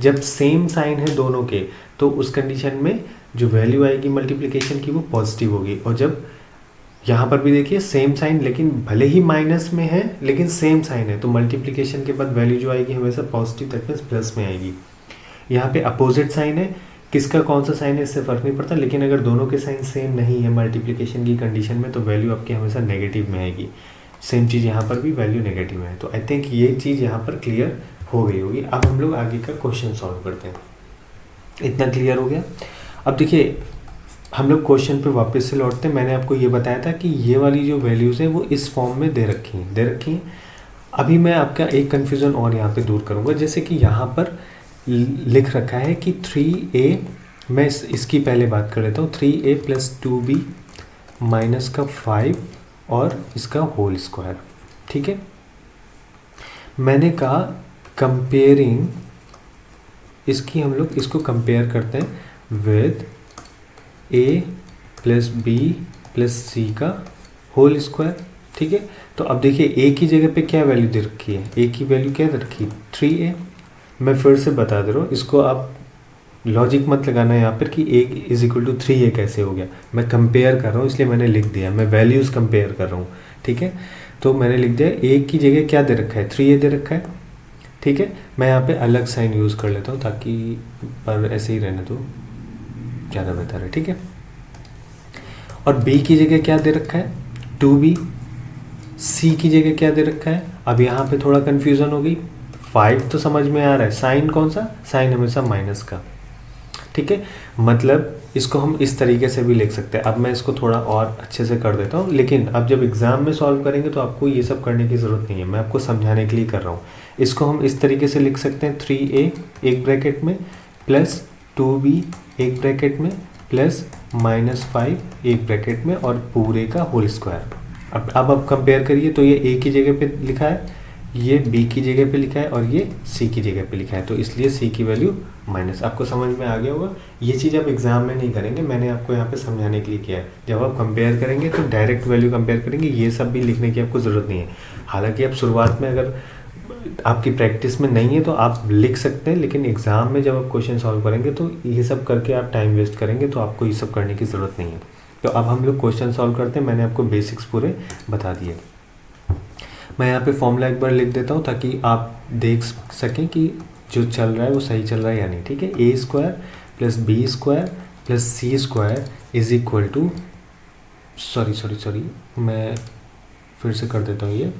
जब सेम साइन है दोनों के तो उस कंडीशन में जो वैल्यू आएगी मल्टीप्लिकेशन की वो पॉजिटिव होगी। और जब यहाँ पर भी देखिए सेम साइन लेकिन भले ही माइनस में है लेकिन सेम साइन है, तो मल्टीप्लिकेशन के बाद वैल्यू जो आएगी हमेशा पॉजिटिव दैट मीन्स प्लस में आएगी। यहाँ पे अपोजिट साइन है, किसका कौन सा साइन है इससे फ़र्क नहीं पड़ता, लेकिन अगर दोनों के साइन सेम नहीं है मल्टीप्लिकेशन की कंडीशन में तो वैल्यू आपकी हमेशा नेगेटिव में आएगी। सेम चीज़ यहाँ पर भी वैल्यू नेगेटिव में है। तो आई थिंक ये चीज़ यहाँ पर क्लियर हो गई होगी। अब हम लोग आगे का क्वेश्चन सॉल्व करते हैं। इतना क्लियर हो गया। अब देखिए हम लोग क्वेश्चन पे वापस से लौटते हैं। मैंने आपको ये बताया था कि ये वाली जो वैल्यूज़ हैं वो इस फॉर्म में दे रखी हैं। अभी मैं आपका एक कन्फ्यूज़न और यहाँ पे दूर करूँगा। जैसे कि यहाँ पर लिख रखा है कि 3a, मैं इसकी पहले बात कर लेता हूँ, 3a + 2b माइनस का 5 और इसका होल स्क्वायर, ठीक है। मैंने कहा कंपेयरिंग, इसकी हम लोग इसको कंपेयर करते हैं विद a + b + c का होल स्क्वायर, ठीक है। तो अब देखिए a की जगह पे क्या वैल्यू दे रखी है, a की वैल्यू क्या दे रखी है 3a। मैं फिर से बता दे रहा हूँ, इसको आप लॉजिक मत लगाना यहाँ पर कि a = 3a कैसे हो गया। मैं कंपेयर कर रहा हूँ इसलिए मैंने लिख दिया, मैं वैल्यूज़ कंपेयर कर रहा हूँ, ठीक है। तो मैंने लिख दिया a की जगह क्या दे रखा है 3a दे रखा है, ठीक है। मैं यहाँ पे अलग साइन यूज़ कर लेता हूँ ताकि पर ऐसे ही रहने दो, ज़्यादा बेहतर है, ठीक है। और b की जगह क्या दे रखा है 2b, c की जगह क्या दे रखा है, अब यहाँ पे थोड़ा कन्फ्यूज़न हो गई। 5 तो समझ में आ रहा है, साइन कौन सा, साइन हमेशा माइनस का, ठीक है। मतलब इसको हम इस तरीके से भी लिख सकते हैं। अब मैं इसको थोड़ा और अच्छे से कर देता हूँ, लेकिन अब जब एग्ज़ाम में सॉल्व करेंगे तो आपको ये सब करने की ज़रूरत नहीं है, मैं आपको समझाने के लिए कर रहा हूँ। इसको हम इस तरीके से लिख सकते हैं 3a एक ब्रैकेट में प्लस 2b एक ब्रैकेट में प्लस -5 एक ब्रैकेट में और पूरे का होल स्क्वायर। अब कंपेयर करिए तो ये a की जगह पे लिखा है, ये b की जगह पे लिखा है और ये c की जगह पे लिखा है, तो इसलिए c की वैल्यू माइनस। आपको समझ में आ गया होगा। ये चीज़ आप एग्जाम में नहीं करेंगे, मैंने आपको यहाँ पे समझाने के लिए किया है। जब आप कंपेयर करेंगे तो डायरेक्ट वैल्यू कंपेयर करेंगे, ये सब भी लिखने की आपको ज़रूरत नहीं है। हालांकि आप शुरुआत में अगर आपकी प्रैक्टिस में नहीं है तो आप लिख सकते हैं, लेकिन एग्ज़ाम में जब आप क्वेश्चन सॉल्व करेंगे तो ये सब करके आप टाइम वेस्ट करेंगे, तो आपको ये सब करने की ज़रूरत नहीं है। तो अब हम लोग क्वेश्चन सॉल्व करते हैं। मैंने आपको बेसिक्स पूरे बता दिए। मैं यहाँ पे फॉर्मूला एक बार लिख देता हूँ ताकि आप देख सकें कि जो चल रहा है वो सही चल रहा है या नहीं, ठीक है। a² + b² + c² = सॉरी मैं फिर से कर देता हूँ, ये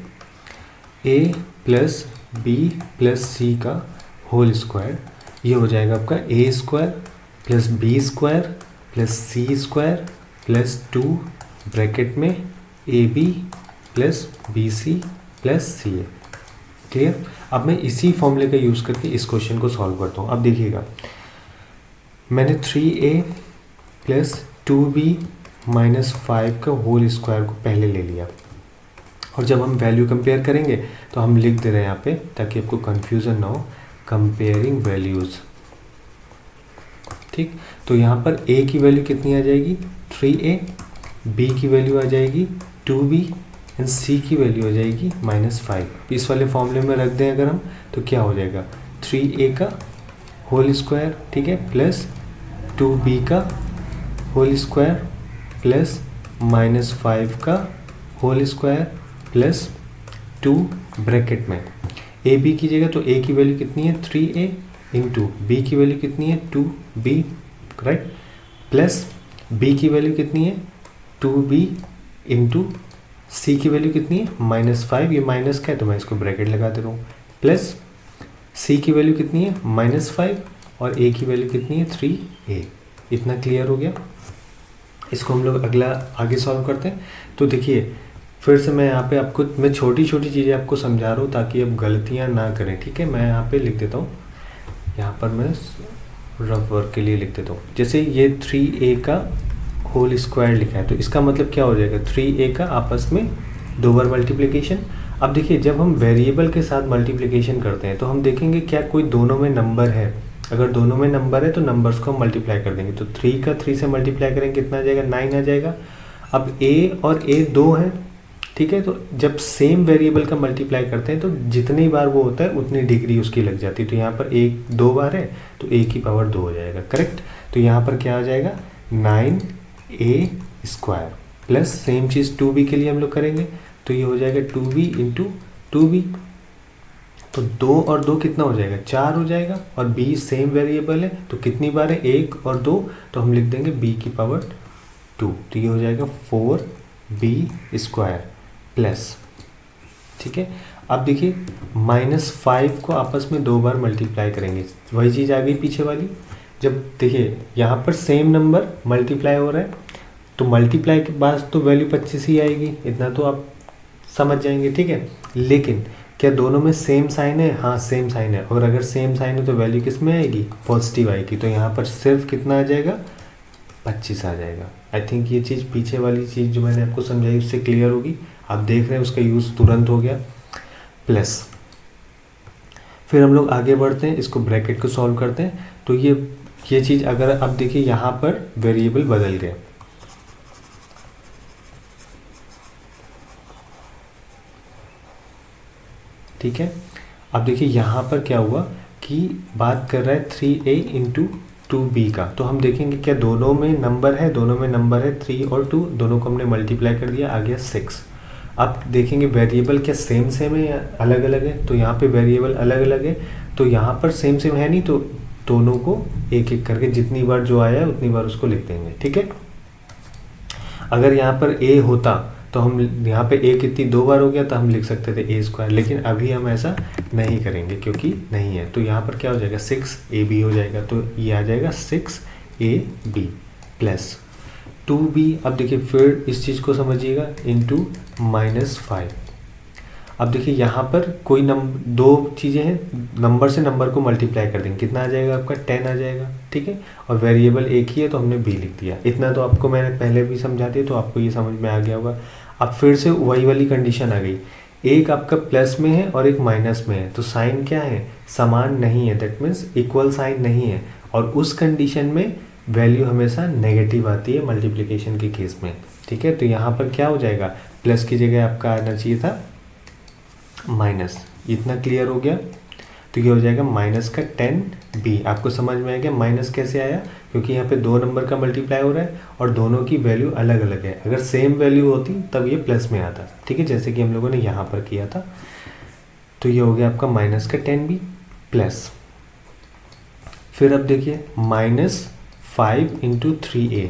a + b + c का होल स्क्वायर, ये हो जाएगा आपका a² + b² + c² + 2 ब्रैकेट में ab + bc + ca। क्लियर। अब मैं इसी फॉर्मूले का यूज़ करके इस क्वेश्चन को सॉल्व करता हूँ। अब देखिएगा, मैंने 3a + 2b माइनस 5 का होल स्क्वायर को पहले ले लिया, और जब हम वैल्यू कंपेयर करेंगे तो हम लिख दे रहे हैं यहाँ पे ताकि आपको कन्फ्यूज़न ना हो, कंपेयरिंग वैल्यूज़। ठीक, तो यहाँ पर a की वैल्यू कितनी आ जाएगी 3a, b की वैल्यू आ जाएगी 2b एंड c की वैल्यू आ जाएगी -5। इस वाले फॉर्मूले में रख दें अगर हम तो क्या हो जाएगा 3a का होल स्क्वायर, ठीक है, प्लस 2b का होल स्क्वायर प्लस -5 का होल स्क्वायर प्लस 2 ब्रैकेट में ए बी की जगह, तो ए की वैल्यू कितनी है 3a इंटू बी की वैल्यू कितनी है 2b, राइट, प्लस बी की वैल्यू कितनी है 2b इंटू सी की वैल्यू कितनी है -5, ये माइनस का है तो मैं इसको ब्रैकेट लगा दे रहा हूँ, प्लस सी की वैल्यू कितनी है -5 और ए की वैल्यू कितनी है 3a। इतना क्लियर हो गया। इसको हम लोग अगला आगे सॉल्व करते हैं। तो देखिए फिर से मैं यहाँ पे आपको मैं छोटी छोटी चीज़ें आपको समझा रहा हूँ ताकि आप गलतियाँ ना करें, ठीक है। मैं यहाँ पे लिख देता हूँ, यहाँ पर मैं रफ वर्क के लिए लिख देता हूँ। जैसे ये 3a का होल स्क्वायर लिखा है तो इसका मतलब क्या हो जाएगा 3a का आपस में 2 बार मल्टीप्लिकेशन। अब देखिए जब हम वेरिएबल के साथ मल्टीप्लिकेशन करते हैं तो हम देखेंगे क्या कोई दोनों में नंबर है। अगर दोनों में नंबर है तो नंबर्स को हम मल्टीप्लाई कर देंगे। तो 3 का 3 से मल्टीप्लाई करेंगे कितना आ जाएगा 9 आ जाएगा। अब a और a 2 है, ठीक है। तो जब सेम वेरिएबल का मल्टीप्लाई करते हैं तो जितनी बार वो होता है उतनी डिग्री उसकी लग जाती है। तो यहाँ पर एक 2 बार है तो a की पावर 2 हो जाएगा, करेक्ट। तो यहाँ पर क्या आ जाएगा 9a स्क्वायर प्लस सेम चीज़ 2b के लिए हम लोग करेंगे तो ये हो जाएगा 2b इंटू 2b। तो 2 और 2 कितना हो जाएगा 4 हो जाएगा, और b सेम वेरिएबल है तो कितनी बार है 1 और 2, तो हम लिख देंगे b की पावर 2। तो ये हो जाएगा 4b स्क्वायर प्लस, ठीक है। अब देखिए -5 को आपस में 2 बार मल्टीप्लाई करेंगे, वही चीज़ आ गई पीछे वाली। जब देखिए यहाँ पर सेम नंबर मल्टीप्लाई हो रहा है तो मल्टीप्लाई के बाद तो वैल्यू 25 ही आएगी, इतना तो आप समझ जाएंगे, ठीक है। लेकिन क्या दोनों में सेम साइन है? हाँ सेम साइन है, और अगर सेम साइन है तो वैल्यू किस में आएगी पॉजिटिव आएगी। तो यहाँ पर सिर्फ कितना आ जाएगा 25 आ जाएगा। आई थिंक ये चीज़ पीछे वाली चीज़ जो मैंने आपको समझाई उससे क्लियर होगी। आप देख रहे हैं उसका यूज़ तुरंत हो गया। प्लस फिर हम लोग आगे बढ़ते हैं, इसको ब्रैकेट को सॉल्व करते हैं। तो ये चीज़ अगर अब देखिए यहाँ पर वेरिएबल बदल गया, ठीक है। अब देखिए यहाँ पर क्या हुआ कि बात कर रहा है 3a इंटू 2b का, तो हम देखेंगे क्या दोनों में नंबर है, दोनों में नंबर है 3 और 2, दोनों को हमने मल्टीप्लाई कर दिया, आ गया 6। अब देखेंगे वेरिएबल क्या सेम सेम है या अलग अलग है, तो यहाँ पे वेरिएबल अलग अलग है, तो यहाँ पर सेम सेम है नहीं, तो दोनों को एक एक करके जितनी बार जो आया है उतनी बार उसको लिख देंगे, ठीक है। अगर यहाँ पर a होता तो हम यहाँ पे a कितनी 2 बार हो गया तो हम लिख सकते थे a स्क्वायर, लेकिन अभी हम ऐसा नहीं करेंगे क्योंकि नहीं है। तो यहाँ पर क्या हो जाएगा 6ab हो जाएगा, तो ये आ जाएगा 6ab प्लस 2b। अब देखिए फिर इस चीज़ को समझिएगा इंटू -5। अब देखिए यहाँ पर कोई दो चीज़ें हैं, नंबर से नंबर को मल्टीप्लाई कर देंगे, कितना आ जाएगा आपका 10 आ जाएगा, ठीक है। और वेरिएबल एक ही है तो हमने b लिख दिया। इतना तो आपको मैंने पहले भी समझा दिया तो आपको ये समझ में आ गया होगा। अब फिर से वही वाली कंडीशन आ गई, एक आपका प्लस में है और एक माइनस में है, तो साइन क्या है समान नहीं है, दैट मीन्स इक्वल साइन नहीं है, और उस कंडीशन में वैल्यू हमेशा नेगेटिव आती है मल्टीप्लिकेशन के केस में, ठीक है। तो यहाँ पर क्या हो जाएगा प्लस की जगह आपका आना चाहिए था माइनस। इतना क्लियर हो गया। तो ये हो जाएगा माइनस का 10b। आपको समझ में आ गया माइनस कैसे आया, क्योंकि यहाँ पे 2 नंबर का मल्टीप्लाई हो रहा है और दोनों की वैल्यू अलग अलग है। अगर सेम वैल्यू होती तब ये प्लस में आता, ठीक है, जैसे कि हम लोगों ने यहाँ पर किया था। तो ये हो गया आपका माइनस का 10b प्लस, फिर अब देखिए -5 इंटू 3a।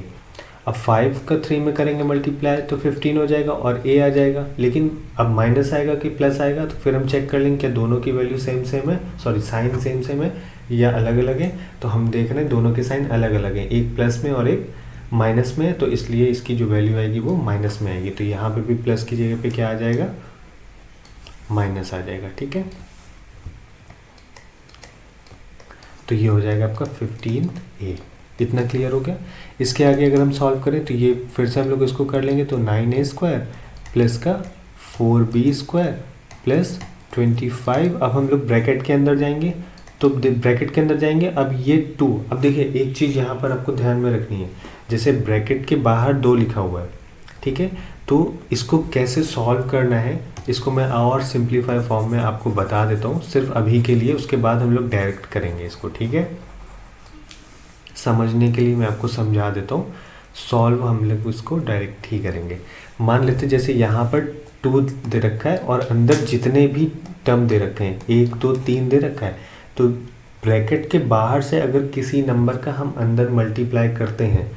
अब 5 का 3 में करेंगे मल्टीप्लाई तो 15 हो जाएगा और a आ जाएगा, लेकिन अब माइनस आएगा कि प्लस आएगा, तो फिर हम चेक कर लेंगे क्या दोनों की वैल्यू सेम सेम है, सॉरी साइन सेम सेम है या अलग अलग है। तो हम देख रहे हैं दोनों के साइन अलग अलग है, एक प्लस में और एक माइनस में है, तो इसलिए इसकी जो वैल्यू आएगी वो माइनस में आएगी। तो यहाँ पे भी प्लस की जगह पे क्या आ जाएगा माइनस आ जाएगा, ठीक है। तो ये हो जाएगा आपका 15a इतना क्लियर हो गया। इसके आगे अगर हम सॉल्व करें तो ये फिर से हम लोग इसको कर लेंगे, तो 9a² प्लस का 4b² प्लस 25। अब हम लोग ब्रैकेट के अंदर जाएंगे, तो ब्रैकेट के अंदर जाएंगे, अब ये 2। अब देखिए एक चीज़ यहाँ पर आपको ध्यान में रखनी है, जैसे ब्रैकेट के बाहर 2 लिखा हुआ है, ठीक है, तो इसको कैसे सॉल्व करना है इसको मैं और सिंप्लीफाई फॉर्म में आपको बता देता हूँ सिर्फ अभी के लिए, उसके बाद हम लोग डायरेक्ट करेंगे इसको, ठीक है। समझने के लिए मैं आपको समझा देता हूँ, सॉल्व हम लोग इसको डायरेक्ट ही करेंगे। मान लेते जैसे यहाँ पर 2 दे रखा है और अंदर जितने भी टर्म दे रखे हैं 1 2 3 दे रखा है, तो ब्रैकेट के बाहर से अगर किसी नंबर का हम अंदर मल्टीप्लाई करते हैं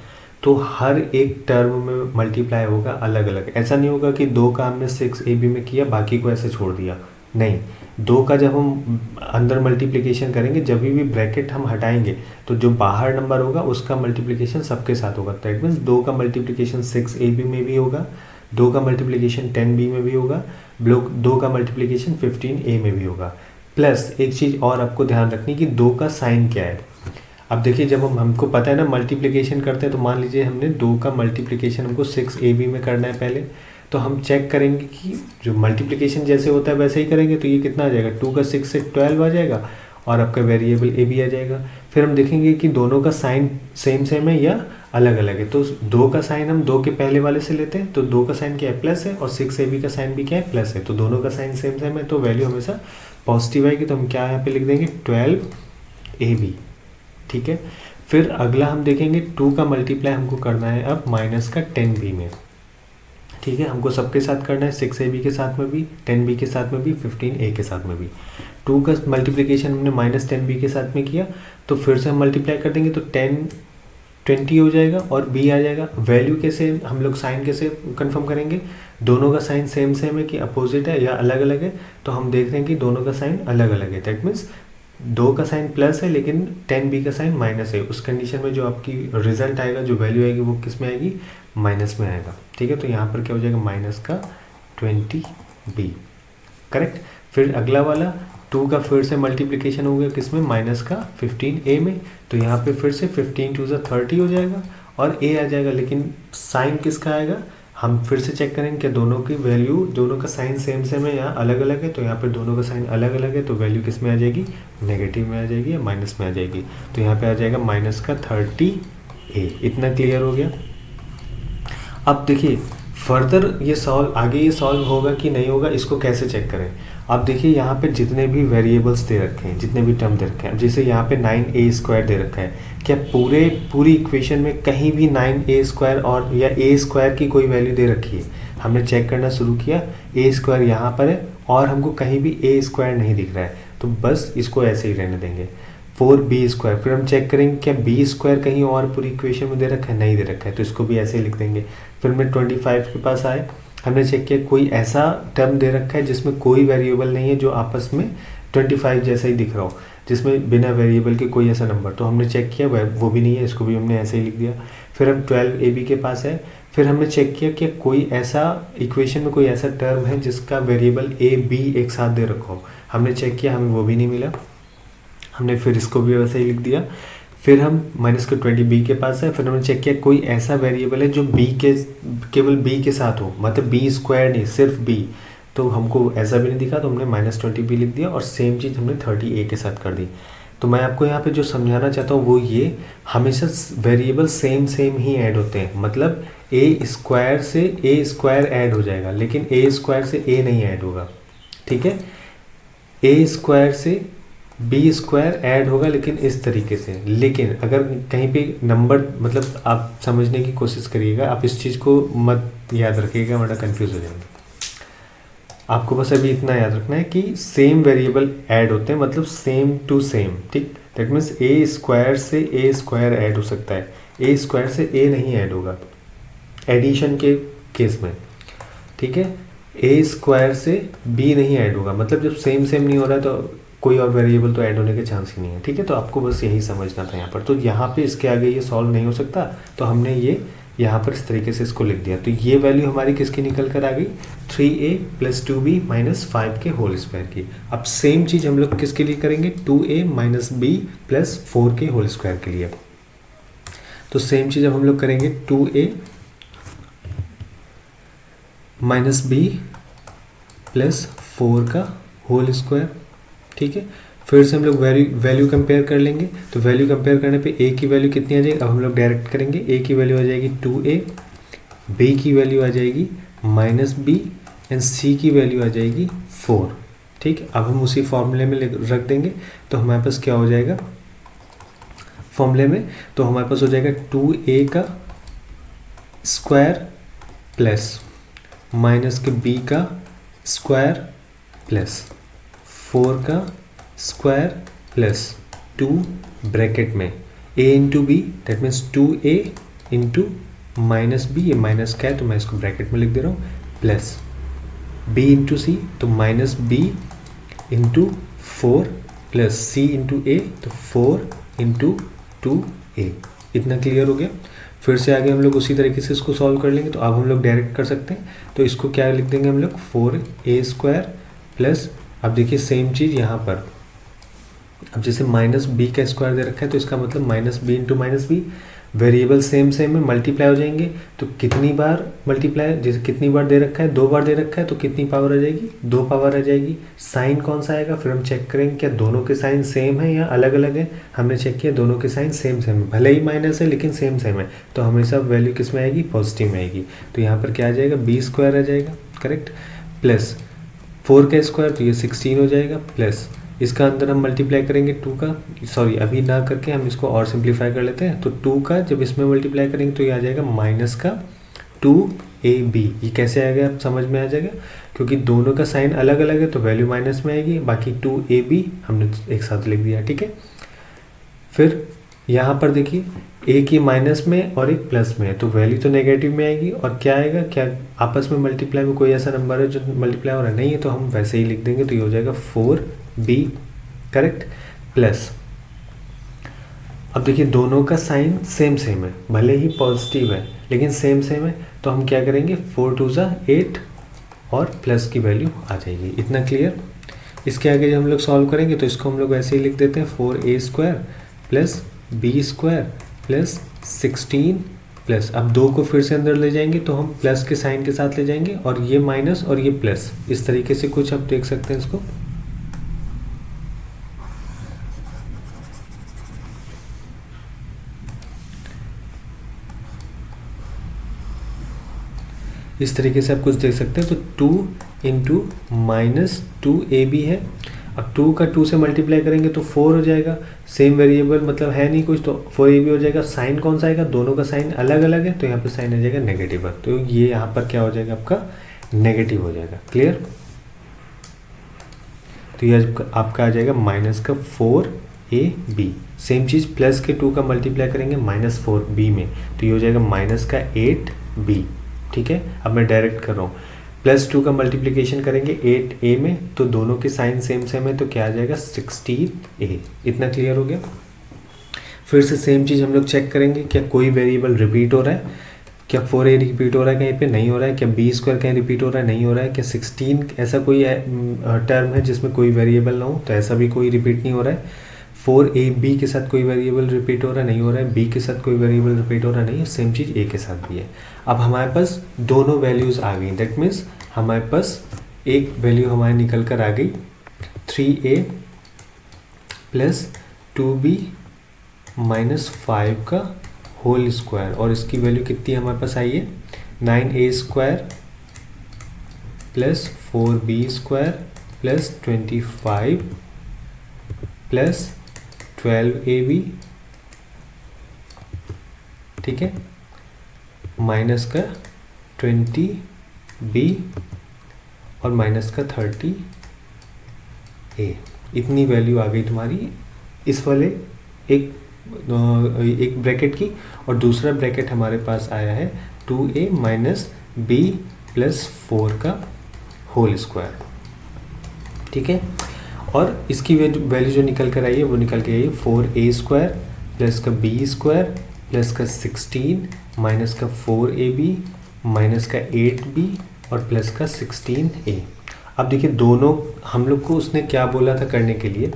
तो हर एक टर्म में मल्टीप्लाई होगा अलग अलग। ऐसा नहीं होगा कि 2 का हमने 6ab में किया बाकी को ऐसे छोड़ दिया, नहीं। 2 का जब हम अंदर मल्टीप्लिकेशन करेंगे, जब भी ब्रैकेट हम हटाएंगे तो जो बाहर नंबर होगा उसका मल्टीप्लिकेशन सबके साथ होगा। दैट मीन्स 2 का मल्टीप्लिकेशन 6ab में भी होगा, 2 का मल्टीप्लिकेशन 10b में भी होगा, 2 का मल्टीप्लिकेशन 15a में भी होगा। प्लस एक चीज़ और आपको ध्यान रखनी कि 2 का साइन क्या है। अब देखिए जब हमको पता है ना मल्टीप्लिकेशन करते हैं, तो मान लीजिए हमने 2 का मल्टीप्लिकेशन हमको 6ab में करना है पहले, तो हम चेक करेंगे कि जो मल्टीप्लिकेशन जैसे होता है वैसे ही करेंगे, तो ये कितना आ जाएगा, 2 का 6 से 12 आ जाएगा और आपका वेरिएबल ए बी आ जाएगा। फिर हम देखेंगे कि दोनों का साइन सेम सेम है या अलग अलग है, तो 2 का साइन हम 2 के पहले वाले से लेते हैं, तो 2 का साइन क्या है, प्लस है, और 6ab का साइन भी क्या है, प्लस है, तो दोनों का साइन सेम सेम है, तो वैल्यू हमेशा पॉजिटिव आएगी। तो हम क्या यहाँ पे लिख देंगे 12ab, ठीक है। फिर अगला हम देखेंगे 2 का मल्टीप्लाई हमको करना है अब माइनस का 10b में, ठीक है। हमको सबके साथ करना है, 6ab के साथ में भी, 10b के साथ में भी, 15a के साथ में भी। 2 का मल्टीप्लिकेशन हमने माइनस 10b के साथ में किया, तो फिर से हम मल्टीप्लाई कर देंगे, तो 20 हो जाएगा और b आ जाएगा। वैल्यू कैसे हम लोग साइन कैसे कंफर्म करेंगे, दोनों का साइन सेम सेम है कि अपोजिट है या अलग अलग है, तो हम देख रहे हैं कि दोनों का साइन अलग अलग है। दैट मीन्स 2 का साइन प्लस है लेकिन 10b का साइन माइनस है। उस कंडीशन में जो आपकी रिजल्ट आएगा, जो वैल्यू आएगी वो किस में आएगी, माइनस में आएगा, ठीक है। तो यहाँ पर क्या हो जाएगा, माइनस का 20b, करेक्ट। फिर अगला वाला 2 का फिर से मल्टीप्लिकेशन हो गया किस में, माइनस का 15a में, तो यहाँ पे फिर से 15 2 30 हो जाएगा और a आ जाएगा, लेकिन साइन किसका आएगा, हम फिर से चेक करेंगे कि दोनों की वैल्यू, दोनों का साइन सेम सेम है या अलग अलग है, तो यहाँ पर दोनों का साइन अलग अलग है, तो वैल्यू किस में आ जाएगी, नेगेटिव में आ जाएगी या माइनस में आ जाएगी, तो यहाँ पे आ जाएगा माइनस का 30a। इतना क्लियर हो गया। अब देखिए फर्दर ये आगे ये सॉल्व होगा कि नहीं होगा, इसको कैसे चेक करें। अब देखिए यहाँ पे जितने भी वेरिएबल्स दे रखे हैं, जितने भी टर्म दे रखे हैं, जैसे यहाँ पे 9a² दे रखा है, क्या पूरी इक्वेशन में कहीं भी 9a² और या a² की कोई वैल्यू दे रखी है। हमने चेक करना शुरू किया, a² यहाँ पर है और हमको कहीं भी a² नहीं दिख रहा है, तो बस इसको ऐसे ही रहने देंगे। 4b², फिर हम चेक करेंगे क्या b² कहीं और पूरी इक्वेशन में दे रखा है, नहीं दे रखा है, तो इसको भी ऐसे ही लिख देंगे। फिर मैं 25 के पास आए, हमने चेक किया कोई ऐसा टर्म दे रखा है जिसमें कोई वेरिएबल नहीं है, जो आपस में 25 जैसा ही दिख रहा हो, जिसमें बिना वेरिएबल के कोई ऐसा नंबर, तो हमने चेक किया वो भी नहीं है, इसको भी हमने ऐसे ही लिख दिया। फिर हम 12ab के पास है, फिर हमने चेक किया कि कोई ऐसा इक्वेशन में कोई ऐसा टर्म है जिसका वेरिएबल a b एक साथ दे रखा हो, हमने चेक किया, हमें वो भी नहीं मिला, हमने फिर इसको भी वैसे ही लिख दिया। फिर हम माइनस के 20b के पास है, फिर हमने चेक किया कोई ऐसा वेरिएबल है जो केवल b के साथ हो, मतलब b² नहीं, सिर्फ b, तो हमको ऐसा भी नहीं दिखा, तो हमने माइनस 20b लिख दिया और सेम चीज़ हमने 30a के साथ कर दी। तो मैं आपको यहाँ पे जो समझाना चाहता हूँ वो ये, हमेशा वेरिएबल सेम ही ऐड होते हैं, मतलब a² से a² ऐड हो जाएगा, लेकिन a² से a नहीं ऐड होगा, ठीक है। a² से b² ऐड होगा, लेकिन इस तरीके से। लेकिन अगर कहीं पे नंबर, मतलब आप समझने की कोशिश करिएगा, आप इस चीज़ को मत याद रखिएगा वरना कंफ्यूज हो जाएंगे। आपको बस अभी इतना याद रखना है कि सेम वेरिएबल ऐड होते हैं, मतलब सेम टू सेम, ठीक। दैट मीन्स a² से a² ऐड हो सकता है, a² से a नहीं ऐड होगा एडिशन के केस में, ठीक है। a² से b नहीं ऐड होगा, मतलब जब सेम नहीं हो रहा है तो कोई और वेरिएबल तो ऐड होने के चांस ही नहीं है, ठीक है। तो आपको बस यही समझना था यहाँ पर। तो यहाँ पे इसके आगे ये सॉल्व नहीं हो सकता, तो हमने ये यहाँ पर इस तरीके से इसको लिख दिया। तो ये वैल्यू हमारी किसकी निकल कर आ गई, 3a + 2b - 5 के होल स्क्वायर की। अब सेम चीज़ हम लोग किसके लिए करेंगे, 2a - b + 4 के होल स्क्वायर के लिए। तो सेम चीज़ अब हम लोग करेंगे 2a माइनस बी प्लस 4 का होल स्क्वायर। ठीक है, फिर से हम लोग वैल्यू कंपेयर कर लेंगे। तो वैल्यू कंपेयर करने पे a की वैल्यू कितनी आ जाएगी, अब हम लोग डायरेक्ट करेंगे। a की वैल्यू आ जाएगी 2a, b की वैल्यू आ जाएगी माइनस बी एंड c की वैल्यू आ जाएगी 4। ठीक है, अब हम उसी फॉर्मूले में रख देंगे। तो हमारे पास क्या हो जाएगा फॉर्मूले में, तो हमारे पास हो जाएगा 2a का स्क्वायर प्लस माइनस के b का स्क्वायर प्लस 4 का स्क्वायर प्लस 2 ब्रैकेट में a into B, that means 2a into minus B, ये माइनस का है तो मैं इसको ब्रैकेट में लिख दे रहा हूँ, प्लस b इंटू सी, तो minus b into 4 plus c into a, तो 4 इंटू 2a। इतना क्लियर हो गया। फिर से आगे हम लोग उसी तरीके से इसको सॉल्व कर लेंगे। तो अब हम लोग डायरेक्ट कर सकते हैं। तो इसको क्या लिख देंगे हम लोग, 4a स्क्वायर प्लस, अब देखिए सेम चीज़ यहाँ पर, अब जैसे माइनस बी का स्क्वायर दे रखा है तो इसका मतलब minus B into minus B, variable same same में मल्टीप्लाई हो जाएंगे। तो कितनी बार मल्टीप्लाई, जैसे कितनी बार दे रखा है, 2 बार दे रखा है तो कितनी पावर आ जाएगी, 2 पावर आ जाएगी। साइन कौन सा आएगा, फिर हम चेक करेंगे क्या दोनों के साइन सेम है या अलग अलग है। हमने चेक किया दोनों के साइन सेम सेम है, भले ही माइनस है लेकिन सेम सेम है, तो हमेशा वैल्यू किस में आएगी, पॉजिटिव में आएगी। तो यहाँ पर क्या आ जाएगा, बी स्क्वायर आ जाएगा, करेक्ट, प्लस 4 का स्क्वायर तो ये 16 हो जाएगा, प्लस इसका अंदर हम मल्टीप्लाई करेंगे 2 का, सॉरी अभी ना करके हम इसको और सिंप्लीफाई कर लेते हैं। तो 2 का जब इसमें मल्टीप्लाई करेंगे तो ये आ जाएगा माइनस का 2ab। ये कैसे आएगा आप समझ में आ जाएगा, क्योंकि दोनों का साइन अलग अलग है तो वैल्यू माइनस में आएगी, बाकी 2ab हमने एक साथ लिख दिया। ठीक है, फिर यहाँ पर देखिए एक ही माइनस में और एक प्लस में है तो वैल्यू तो नेगेटिव में आएगी। और क्या आएगा, क्या आपस में मल्टीप्लाई में कोई ऐसा नंबर है जो मल्टीप्लाई हो रहा नहीं है तो हम वैसे ही लिख देंगे। तो ये हो जाएगा 4b, करेक्ट, प्लस, अब देखिए दोनों का साइन सेम सेम है, भले ही पॉजिटिव है लेकिन सेम सेम है, तो हम क्या करेंगे, 4 2 जा 8 और प्लस की वैल्यू आ जाएगी। इतना क्लियर। इसके आगे जब हम लोग सॉल्व करेंगे तो इसको हम लोग ऐसे ही लिख देते हैं, 4a square plus B square plus 16 plus, अब 2 को फिर से अंदर ले जाएंगे तो हम प्लस के साइन के साथ ले जाएंगे और ये माइनस और ये प्लस, इस तरीके से कुछ आप देख सकते हैं इसको। इस तरीके से आप कुछ देख सकते हैं। तो 2 इंटू माइनस 2ab है, अब 2 का 2 से मल्टीप्लाई करेंगे तो 4 हो जाएगा, सेम वेरिएबल मतलब है नहीं कुछ, तो 4ab हो जाएगा। साइन कौन सा आएगा, दोनों का साइन अलग अलग है तो यहाँ पे साइन आ जाएगा नेगेटिव, तो ये यहाँ पर क्या हो जाएगा आपका नेगेटिव हो जाएगा। क्लियर। तो ये आपका आ जाएगा माइनस का 4ab। सेम चीज़ प्लस के 2 का मल्टीप्लाई करेंगे माइनस 4b में तो ये हो जाएगा माइनस का 8b। ठीक है, अब मैं डायरेक्ट कर रहा हूँ, प्लस 2 का मल्टीप्लिकेशन करेंगे 8a में तो दोनों के साइन सेम सेम है तो क्या आ जाएगा 16a। इतना क्लियर हो गया। फिर से सेम चीज़ हम लोग चेक करेंगे, क्या कोई वेरिएबल रिपीट हो रहा है, क्या 4a रिपीट हो रहा है कहीं पे, नहीं हो रहा है। क्या b स्क्वायर कहीं रिपीट हो रहा है, नहीं हो रहा है। क्या 16 ऐसा कोई टर्म है जिसमें कोई वेरिएबल ना हो, तो ऐसा भी कोई रिपीट नहीं हो रहा है। 4ab के साथ कोई वेरिएबल रिपीट हो रहा नहीं हो रहा है, b के साथ कोई वेरिएबल रिपीट हो रहा नहीं है, सेम चीज़ a के साथ भी है। अब हमारे पास दोनों वैल्यूज़ आ गई, दैट मीन्स हमारे पास एक वैल्यू हमारी निकल कर आ गई 3a प्लस 2b माइनस 5 का होल स्क्वायर, और इसकी वैल्यू कितनी हमारे पास आई है 9a square plus 4b square plus 25 plus 12ab, ठीक है, माइनस का 20b और माइनस का 30a। इतनी वैल्यू आ गई तुम्हारी इस वाले एक ब्रैकेट की, और दूसरा ब्रैकेट हमारे पास आया है 2a माइनस b प्लस 4 का होल स्क्वायर। ठीक है, और इसकी वैल्यू जो निकल कर आई है वो निकल के आई है 4a स्क्वायर प्लस का b स्क्वायर प्लस का 16 माइनस का 4ab माइनस का 8b और प्लस का 16a। अब देखिए दोनों हम लोग को उसने क्या बोला था करने के लिए,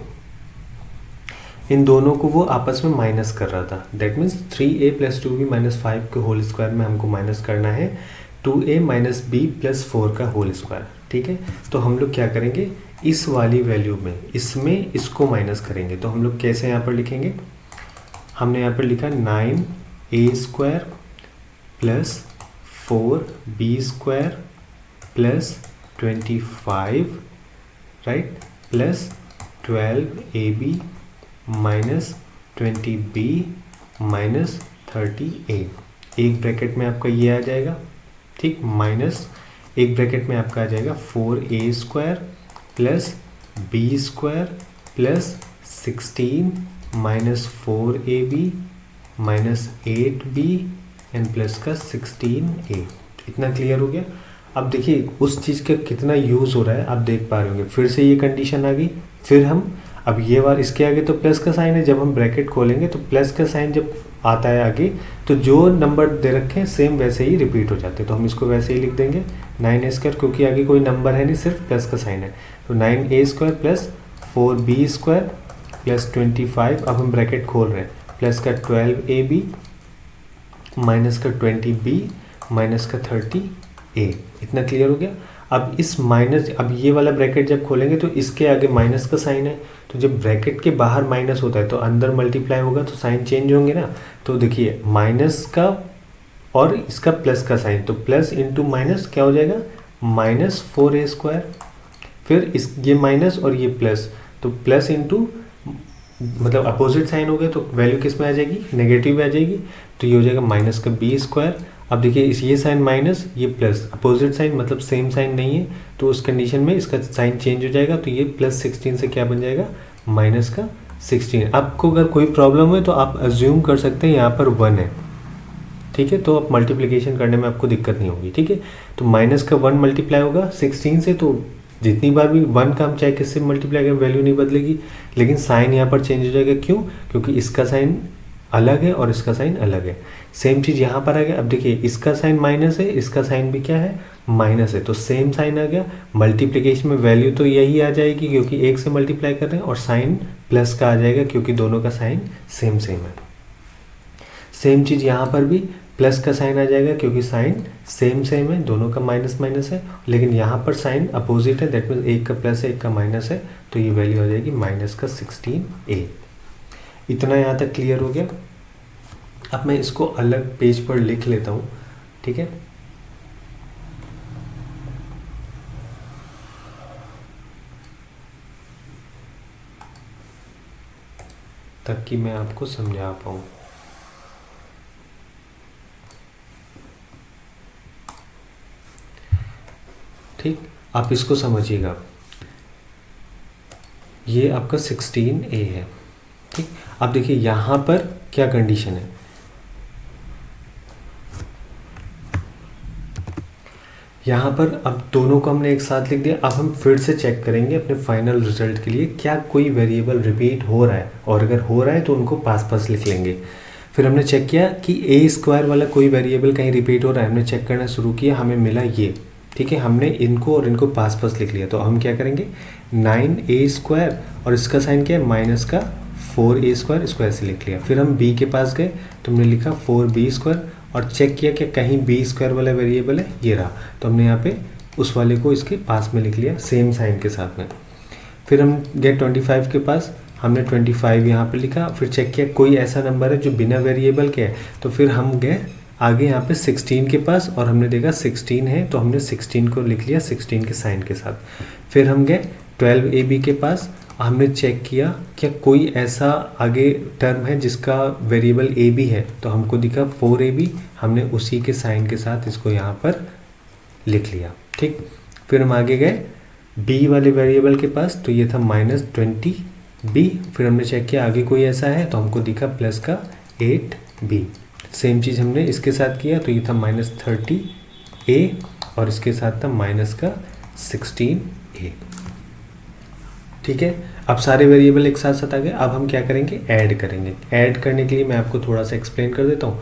इन दोनों को वो आपस में माइनस कर रहा था। That means 3a plus 2b minus 5 के होल स्क्वायर में हमको माइनस करना है 2a माइनस b प्लस 4 का होल स्क्वायर। ठीक है, तो हम लोग क्या करेंगे, इस वाली वैल्यू में इसमें इसको माइनस करेंगे। तो हम लोग कैसे यहाँ पर लिखेंगे, हमने यहाँ पर लिखा 9a square plus 4b square plus 25 right plus 12ab minus 20b minus 30a। एक ब्रैकेट में आपका ये आ जाएगा, ठीक, माइनस एक ब्रैकेट में आपका आ जाएगा 4a square plus b square plus 16 minus 4ab minus 8b and plus का 16a। इतना क्लियर हो गया। अब देखिए उस चीज़ का कितना यूज़ हो रहा है आप देख पा रहे होंगे। फिर से ये कंडीशन आ गई, फिर हम अब ये बार इसके आगे तो प्लस का साइन है, जब हम ब्रैकेट खोलेंगे तो प्लस का साइन जब आता है आगे तो जो नंबर दे रखे हैं सेम वैसे ही रिपीट हो जाते हैं। तो हम इसको वैसे ही लिख देंगे 9a स्क्वायर, क्योंकि आगे कोई नंबर है नहीं, सिर्फ प्लस का साइन है। तो 9a square plus 4b square plus 25, अब हम ब्रैकेट खोल रहे हैं, प्लस का 12ab माइनस का 20b माइनस का 30a। इतना क्लियर हो गया। अब इस माइनस, अब ये वाला ब्रैकेट जब खोलेंगे तो इसके आगे माइनस का साइन है, तो जब ब्रैकेट के बाहर माइनस होता है तो अंदर मल्टीप्लाई होगा तो साइन चेंज होंगे ना। तो देखिए माइनस का और इसका प्लस का साइन, तो प्लस इंटू माइनस क्या हो जाएगा, माइनस 4a स्क्वायर, फिर इस ये माइनस और ये प्लस, तो प्लस इंटू मतलब अपोजिट साइन हो गया तो वैल्यू किस में आ जाएगी, नेगेटिव में आ जाएगी। तो ये हो जाएगा माइनस का b स्क्वायर। अब देखिए इस ये साइन माइनस ये प्लस, अपोजिट साइन मतलब सेम साइन नहीं है, तो उस कंडीशन में इसका साइन चेंज हो जाएगा। तो ये प्लस 16 से क्या बन जाएगा, माइनस का 16। आपको अगर कोई प्रॉब्लम है तो आप अज्यूम कर सकते हैं यहाँ पर 1 है, ठीक है, तो आप मल्टीप्लिकेशन करने में आपको दिक्कत नहीं होगी। ठीक है, तो माइनस का 1 मल्टीप्लाई होगा 16 से, तो जितनी बार भी 1 का हम चाहे किससे मल्टीप्लाई करें वैल्यू नहीं बदलेगी, लेकिन साइन यहाँ पर चेंज हो जाएगा। क्यों, क्योंकि इसका साइन अलग है और इसका साइन अलग है। सेम चीज़ यहाँ पर आ गया। अब देखिए इसका साइन माइनस है, इसका साइन भी क्या है, माइनस है, तो सेम साइन आ गया। मल्टीप्लिकेशन में वैल्यू तो यही आ जाएगी क्योंकि एक से मल्टीप्लाई कर रहे हैं, और साइन प्लस का आ जाएगा क्योंकि दोनों का साइन सेम सेम है। सेम चीज़ यहाँ पर भी प्लस का साइन आ जाएगा क्योंकि साइन सेम सेम है, दोनों का माइनस माइनस है, लेकिन यहाँ पर साइन अपोजिट है, दैट मीन्स एक का प्लस है एक का माइनस है, तो ये वैल्यू आ जाएगी माइनस का 16a। इतना यहाँ तक क्लियर हो गया। अब मैं इसको अलग पेज पर लिख लेता हूँ, ठीक है। ताकि मैं आपको समझा पाऊँ। ठीक, आप इसको समझिएगा। ये आपका 16a है, ठीक। अब देखिए यहाँ पर क्या कंडीशन है, यहाँ पर अब दोनों को हमने एक साथ लिख दिया। अब हम फिर से चेक करेंगे अपने फाइनल रिजल्ट के लिए क्या कोई वेरिएबल रिपीट हो रहा है, और अगर हो रहा है तो उनको पास पास लिख लेंगे। फिर हमने चेक किया कि a स्क्वायर वाला कोई वेरिएबल कहीं रिपीट हो रहा है, हमने चेक करना शुरू किया, हमें मिला ये, ठीक है। हमने इनको और इनको पास पास लिख लिया। तो हम क्या करेंगे, 9a स्क्वायर और इसका साइन क्या है, माइनस का 4a स्क्वायर, इसको ऐसे लिख लिया। फिर हम b के पास गए तो हमने लिखा 4b स्क्वायर और चेक किया कि कहीं b स्क्वायर वाला वेरिएबल है, ये रहा, तो हमने यहाँ पे उस वाले को इसके पास में लिख लिया सेम साइन के साथ में। फिर हम गए 25 के पास, हमने 25 यहाँ पे लिखा। फिर चेक किया कोई ऐसा नंबर है जो बिना वेरिएबल के है, तो फिर हम गए आगे यहाँ पे 16 के पास और हमने देखा 16 है, तो हमने 16 को लिख लिया 16 के साइन के साथ। फिर हम गए 12ab के पास, हमने चेक किया क्या कोई ऐसा आगे टर्म है जिसका वेरिएबल a भी है, तो हमको दिखा 4ab, हमने उसी के साइन के साथ इसको यहाँ पर लिख लिया, ठीक। फिर हम आगे गए b वाले वेरिएबल के पास, तो ये था -20b। फिर हमने चेक किया आगे कोई ऐसा है, तो हमको दिखा प्लस का 8b। सेम चीज़ हमने इसके साथ किया, तो ये था -30a और इसके साथ था माइनस का 16a, ठीक है। अब सारे वेरिएबल एक साथ साथ आ गए। अब हम क्या करेंगे, ऐड करेंगे। ऐड करने के लिए मैं आपको थोड़ा सा एक्सप्लेन कर देता हूँ।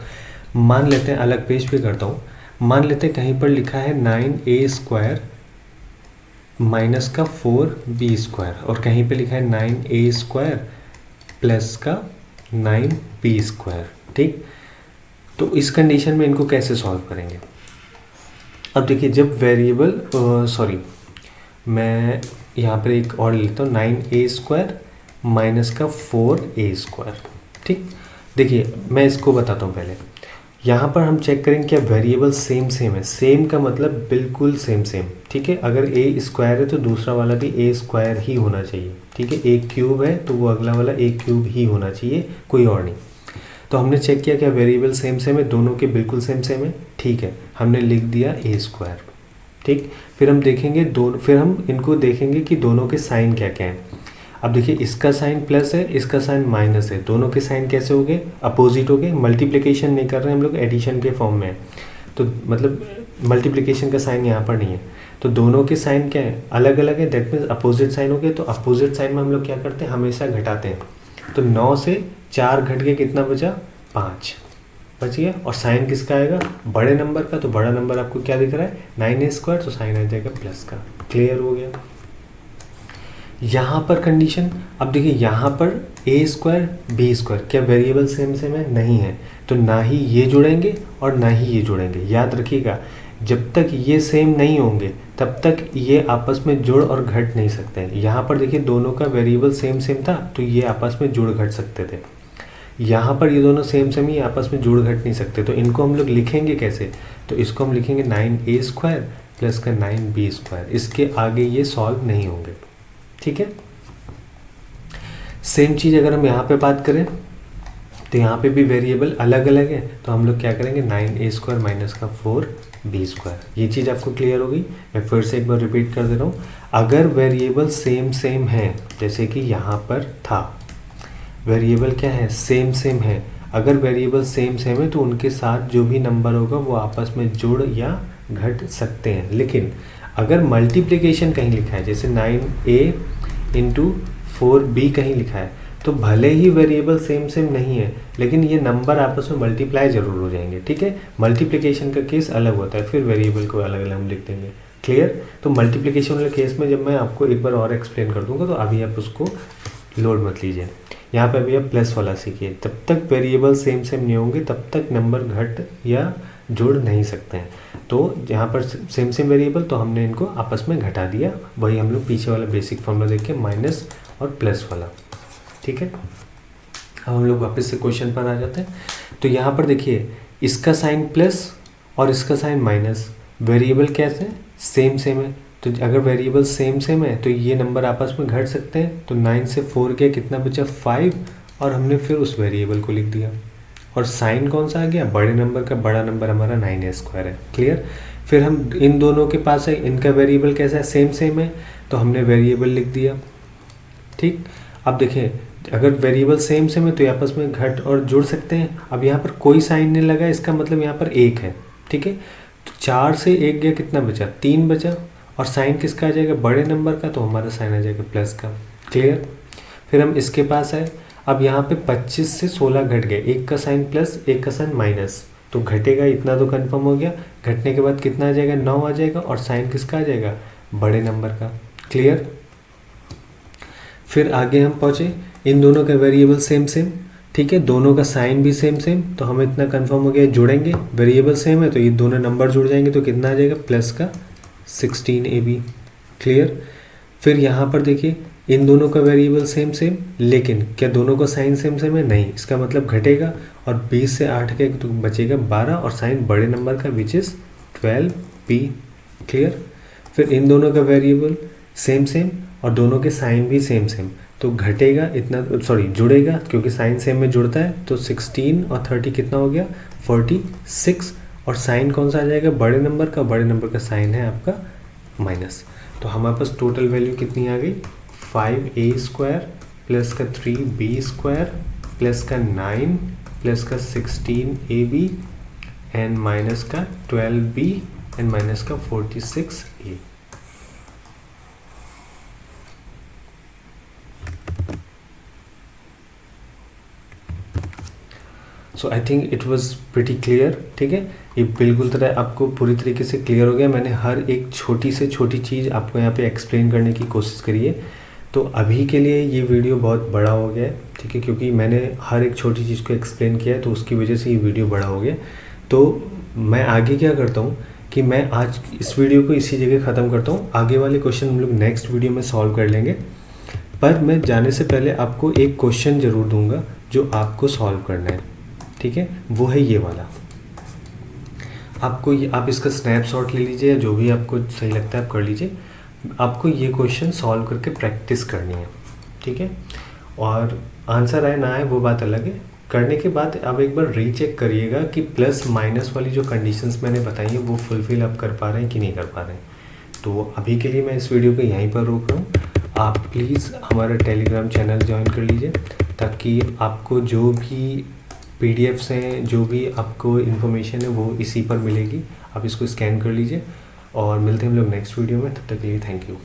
मान लेते हैं, अलग पेज पे करता हूँ, मान लेते हैं कहीं पर लिखा है 9a स्क्वायर माइनस का 4b स्क्वायर, और कहीं पे लिखा है 9a स्क्वायर प्लस का 9p²। ठीक, तो इस कंडीशन में इनको कैसे सॉल्व करेंगे? अब देखिए, जब वेरिएबल मैं यहाँ पर एक और लेता हूँ, 9a² माइनस का 4a²। ठीक, देखिए मैं इसको बताता हूँ पहले। यहाँ पर हम चेक करेंगे क्या वेरिएबल सेम है। सेम का मतलब बिल्कुल सेम। ठीक है, अगर a² है तो दूसरा वाला भी a² ही होना चाहिए। ठीक है, a³ है तो वो अगला वाला a³ ही होना चाहिए, कोई और नहीं। तो हमने चेक किया क्या वेरिएबल सेम है, दोनों के बिल्कुल सेम है। ठीक है, हमने लिख दिया a²। ठीक, फिर हम देखेंगे फिर हम इनको देखेंगे कि दोनों के साइन क्या क्या हैं। अब देखिए, इसका साइन प्लस है, इसका साइन माइनस है, दोनों के साइन कैसे हो गए? अपोजिट हो गए। मल्टीप्लिकेशन नहीं कर रहे हैं हम लोग, एडिशन के फॉर्म में है, तो मतलब मल्टीप्लिकेशन का साइन यहाँ पर नहीं है, तो दोनों के साइन क्या है? अलग अलग है, दैट मीन्स अपोजिट साइन हो गए। तो अपोजिट साइन में हम लोग क्या करते हैं? हमेशा घटाते हैं। तो 9 से 4 घट के कितना बचा? 5 बच गया। और साइन किसका आएगा? बड़े नंबर का। तो बड़ा नंबर आपको क्या दिख रहा है? 9a², तो साइन आ जाएगा प्लस का। क्लियर हो गया? यहाँ पर कंडीशन, अब देखिए यहाँ पर a² b² क्या वेरिएबल सेम है? नहीं है, तो ना ही ये जुड़ेंगे और ना ही ये जुड़ेंगे। याद रखिएगा, जब तक ये सेम नहीं होंगे तब तक ये आपस में जुड़ और घट नहीं सकते हैं। यहाँ पर देखिए, दोनों का वेरिएबल सेम था तो ये आपस में जुड़ घट सकते थे। यहाँ पर ये दोनों सेम ही आपस में जुड़ घट नहीं सकते, तो इनको हम लोग लिखेंगे कैसे? तो इसको हम लिखेंगे 9a² प्लस का 9b²। इसके आगे ये सॉल्व नहीं होंगे। ठीक है, सेम चीज़ अगर हम यहाँ पे बात करें तो यहाँ पे भी वेरिएबल अलग अलग है, तो हम लोग क्या करेंगे? 9a² माइनस का 4b²। ये चीज़ आपको क्लियर होगी? मैं फिर से एक बार रिपीट कर दे रहा हूँ। अगर वेरिएबल सेम है, जैसे कि यहाँ पर था, वेरिएबल क्या है? सेम है। अगर वेरिएबल सेम है तो उनके साथ जो भी नंबर होगा वो आपस में जुड़ या घट सकते हैं। लेकिन अगर मल्टीप्लिकेशन कहीं लिखा है, जैसे 9a इंटू 4b कहीं लिखा है, तो भले ही वेरिएबल सेम नहीं है, लेकिन ये नंबर आपस में मल्टीप्लाई जरूर हो जाएंगे। ठीक है, मल्टीप्लिकेशन का केस अलग होता है, फिर वेरिएबल को अलग अलग हम लिख देंगे। क्लियर? तो मल्टीप्लिकेशन वाले केस में जब मैं आपको एक बार और एक्सप्लेन कर दूंगा, तो अभी आप उसको लोड मत लीजिए। यहाँ पे अभी आप प्लस वाला सीखिए। तब तक वेरिएबल सेम नहीं होंगे, तब तक नंबर घट या जुड़ नहीं सकते हैं। तो यहाँ पर सेम वेरिएबल, तो हमने इनको आपस में घटा दिया। वही हम लोग पीछे वाला बेसिक फॉर्मूला देख के, माइनस और प्लस वाला। ठीक है, अब हम लोग वापस से क्वेश्चन पर आ जाते हैं। तो यहाँ पर देखिए, इसका साइन प्लस और इसका साइन माइनस, वेरिएबल कैसे? सेम है। तो अगर वेरिएबल सेम है तो ये नंबर आपस में घट सकते हैं। तो 9 से 4 गया, कितना बचा? 5, और हमने फिर उस वेरिएबल को लिख दिया। और साइन कौन सा आ गया? बड़े नंबर का। बड़ा नंबर हमारा 9a² है। क्लियर? फिर हम इन दोनों के पास है, इनका वेरिएबल कैसा है? सेम है, तो हमने वेरिएबल लिख दिया। ठीक, अब देखिए, अगर वेरिएबल सेम है तो आपस में घट और जुड़ सकते हैं। अब यहाँ पर कोई साइन नहीं लगा, इसका मतलब यहाँ पर 1 है। ठीक है, तो 4 से 1 गया, कितना बचा? 3 बचा। और साइन किसका आ जाएगा? बड़े नंबर का, तो हमारा साइन आ जाएगा प्लस का। क्लियर? फिर हम इसके पास है, अब यहाँ पे 25 से 16 घट गए, एक का साइन प्लस एक का साइन माइनस, तो घटेगा, इतना तो कंफर्म हो गया। घटने के बाद कितना आ जाएगा? 9 आ जाएगा, और साइन किसका आ जाएगा? बड़े नंबर का। क्लियर? फिर आगे हम पहुँचे, इन दोनों का वेरिएबल सेम। ठीक है, दोनों का साइन भी सेम, तो हमें इतना कंफर्म हो गया, जुड़ेंगे। वेरिएबल सेम है तो ये दोनों नंबर जुड़ जाएंगे, तो कितना आ जाएगा? प्लस का 16ab। क्लियर? फिर यहाँ पर देखिए, इन दोनों का वेरिएबल सेम, लेकिन क्या दोनों का साइन सेम है? नहीं, इसका मतलब घटेगा। और 20 से 8 के तो बचेगा 12, और साइन बड़े नंबर का विच इज़ 12p। क्लियर? फिर इन दोनों का वेरिएबल सेम और दोनों के साइन भी सेम, तो घटेगा इतना, जुड़ेगा, क्योंकि साइन सेम में जुड़ता है। तो 16 और 30 कितना हो गया? 46। और साइन कौन सा आ जाएगा? बड़े नंबर का। बड़े नंबर का साइन है आपका माइनस। तो हमारे पास टोटल वैल्यू कितनी आ गई? 5a² प्लस का 3b² प्लस का 9 प्लस का 16ab एंड माइनस का 12b एंड माइनस का 46a। So I think it was pretty clear. ठीक है, ये बिल्कुल तरह आपको पूरी तरीके से क्लियर हो गया। मैंने हर एक छोटी से छोटी चीज़ आपको यहाँ पे एक्सप्लेन करने की कोशिश करी है। तो अभी के लिए ये वीडियो बहुत बड़ा हो गया है, ठीक है, क्योंकि मैंने हर एक छोटी चीज़ को एक्सप्लेन किया है, तो उसकी वजह से ये वीडियो बड़ा हो गया। तो मैं आगे क्या करता हूँ कि मैं आज इस वीडियो को इसी जगह ख़त्म करता हूँ। आगे वाले क्वेश्चन हम लोग नेक्स्ट वीडियो में सॉल्व कर लेंगे। पर मैं जाने से पहले आपको एक क्वेश्चन ज़रूर दूंगा जो आपको सॉल्व करना है, ठीक है। वो है ये वाला। आपको ये, आप इसका स्नैपशॉट ले लीजिए या जो भी आपको सही लगता है आप कर लीजिए। आपको ये क्वेश्चन सॉल्व करके प्रैक्टिस करनी है, ठीक है। और आंसर आए ना आए वो बात अलग है। करने के बाद आप एक बार रीचेक करिएगा कि प्लस माइनस वाली जो कंडीशंस मैंने बताई है वो फुलफ़िल आप कर पा रहे हैं कि नहीं कर पा रहे हैं। तो अभी के लिए मैं इस वीडियो को यहीं पर रोक रहा हूँ। आप प्लीज़ हमारा टेलीग्राम चैनल ज्वाइन कर लीजिए, ताकि आपको जो भी पीडीएफ्स हैं, जो भी आपको इन्फॉर्मेशन है वो इसी पर मिलेगी। आप इसको स्कैन कर लीजिए और मिलते हैं हम लोग नेक्स्ट वीडियो में। तब तक के लिए थैंक यू।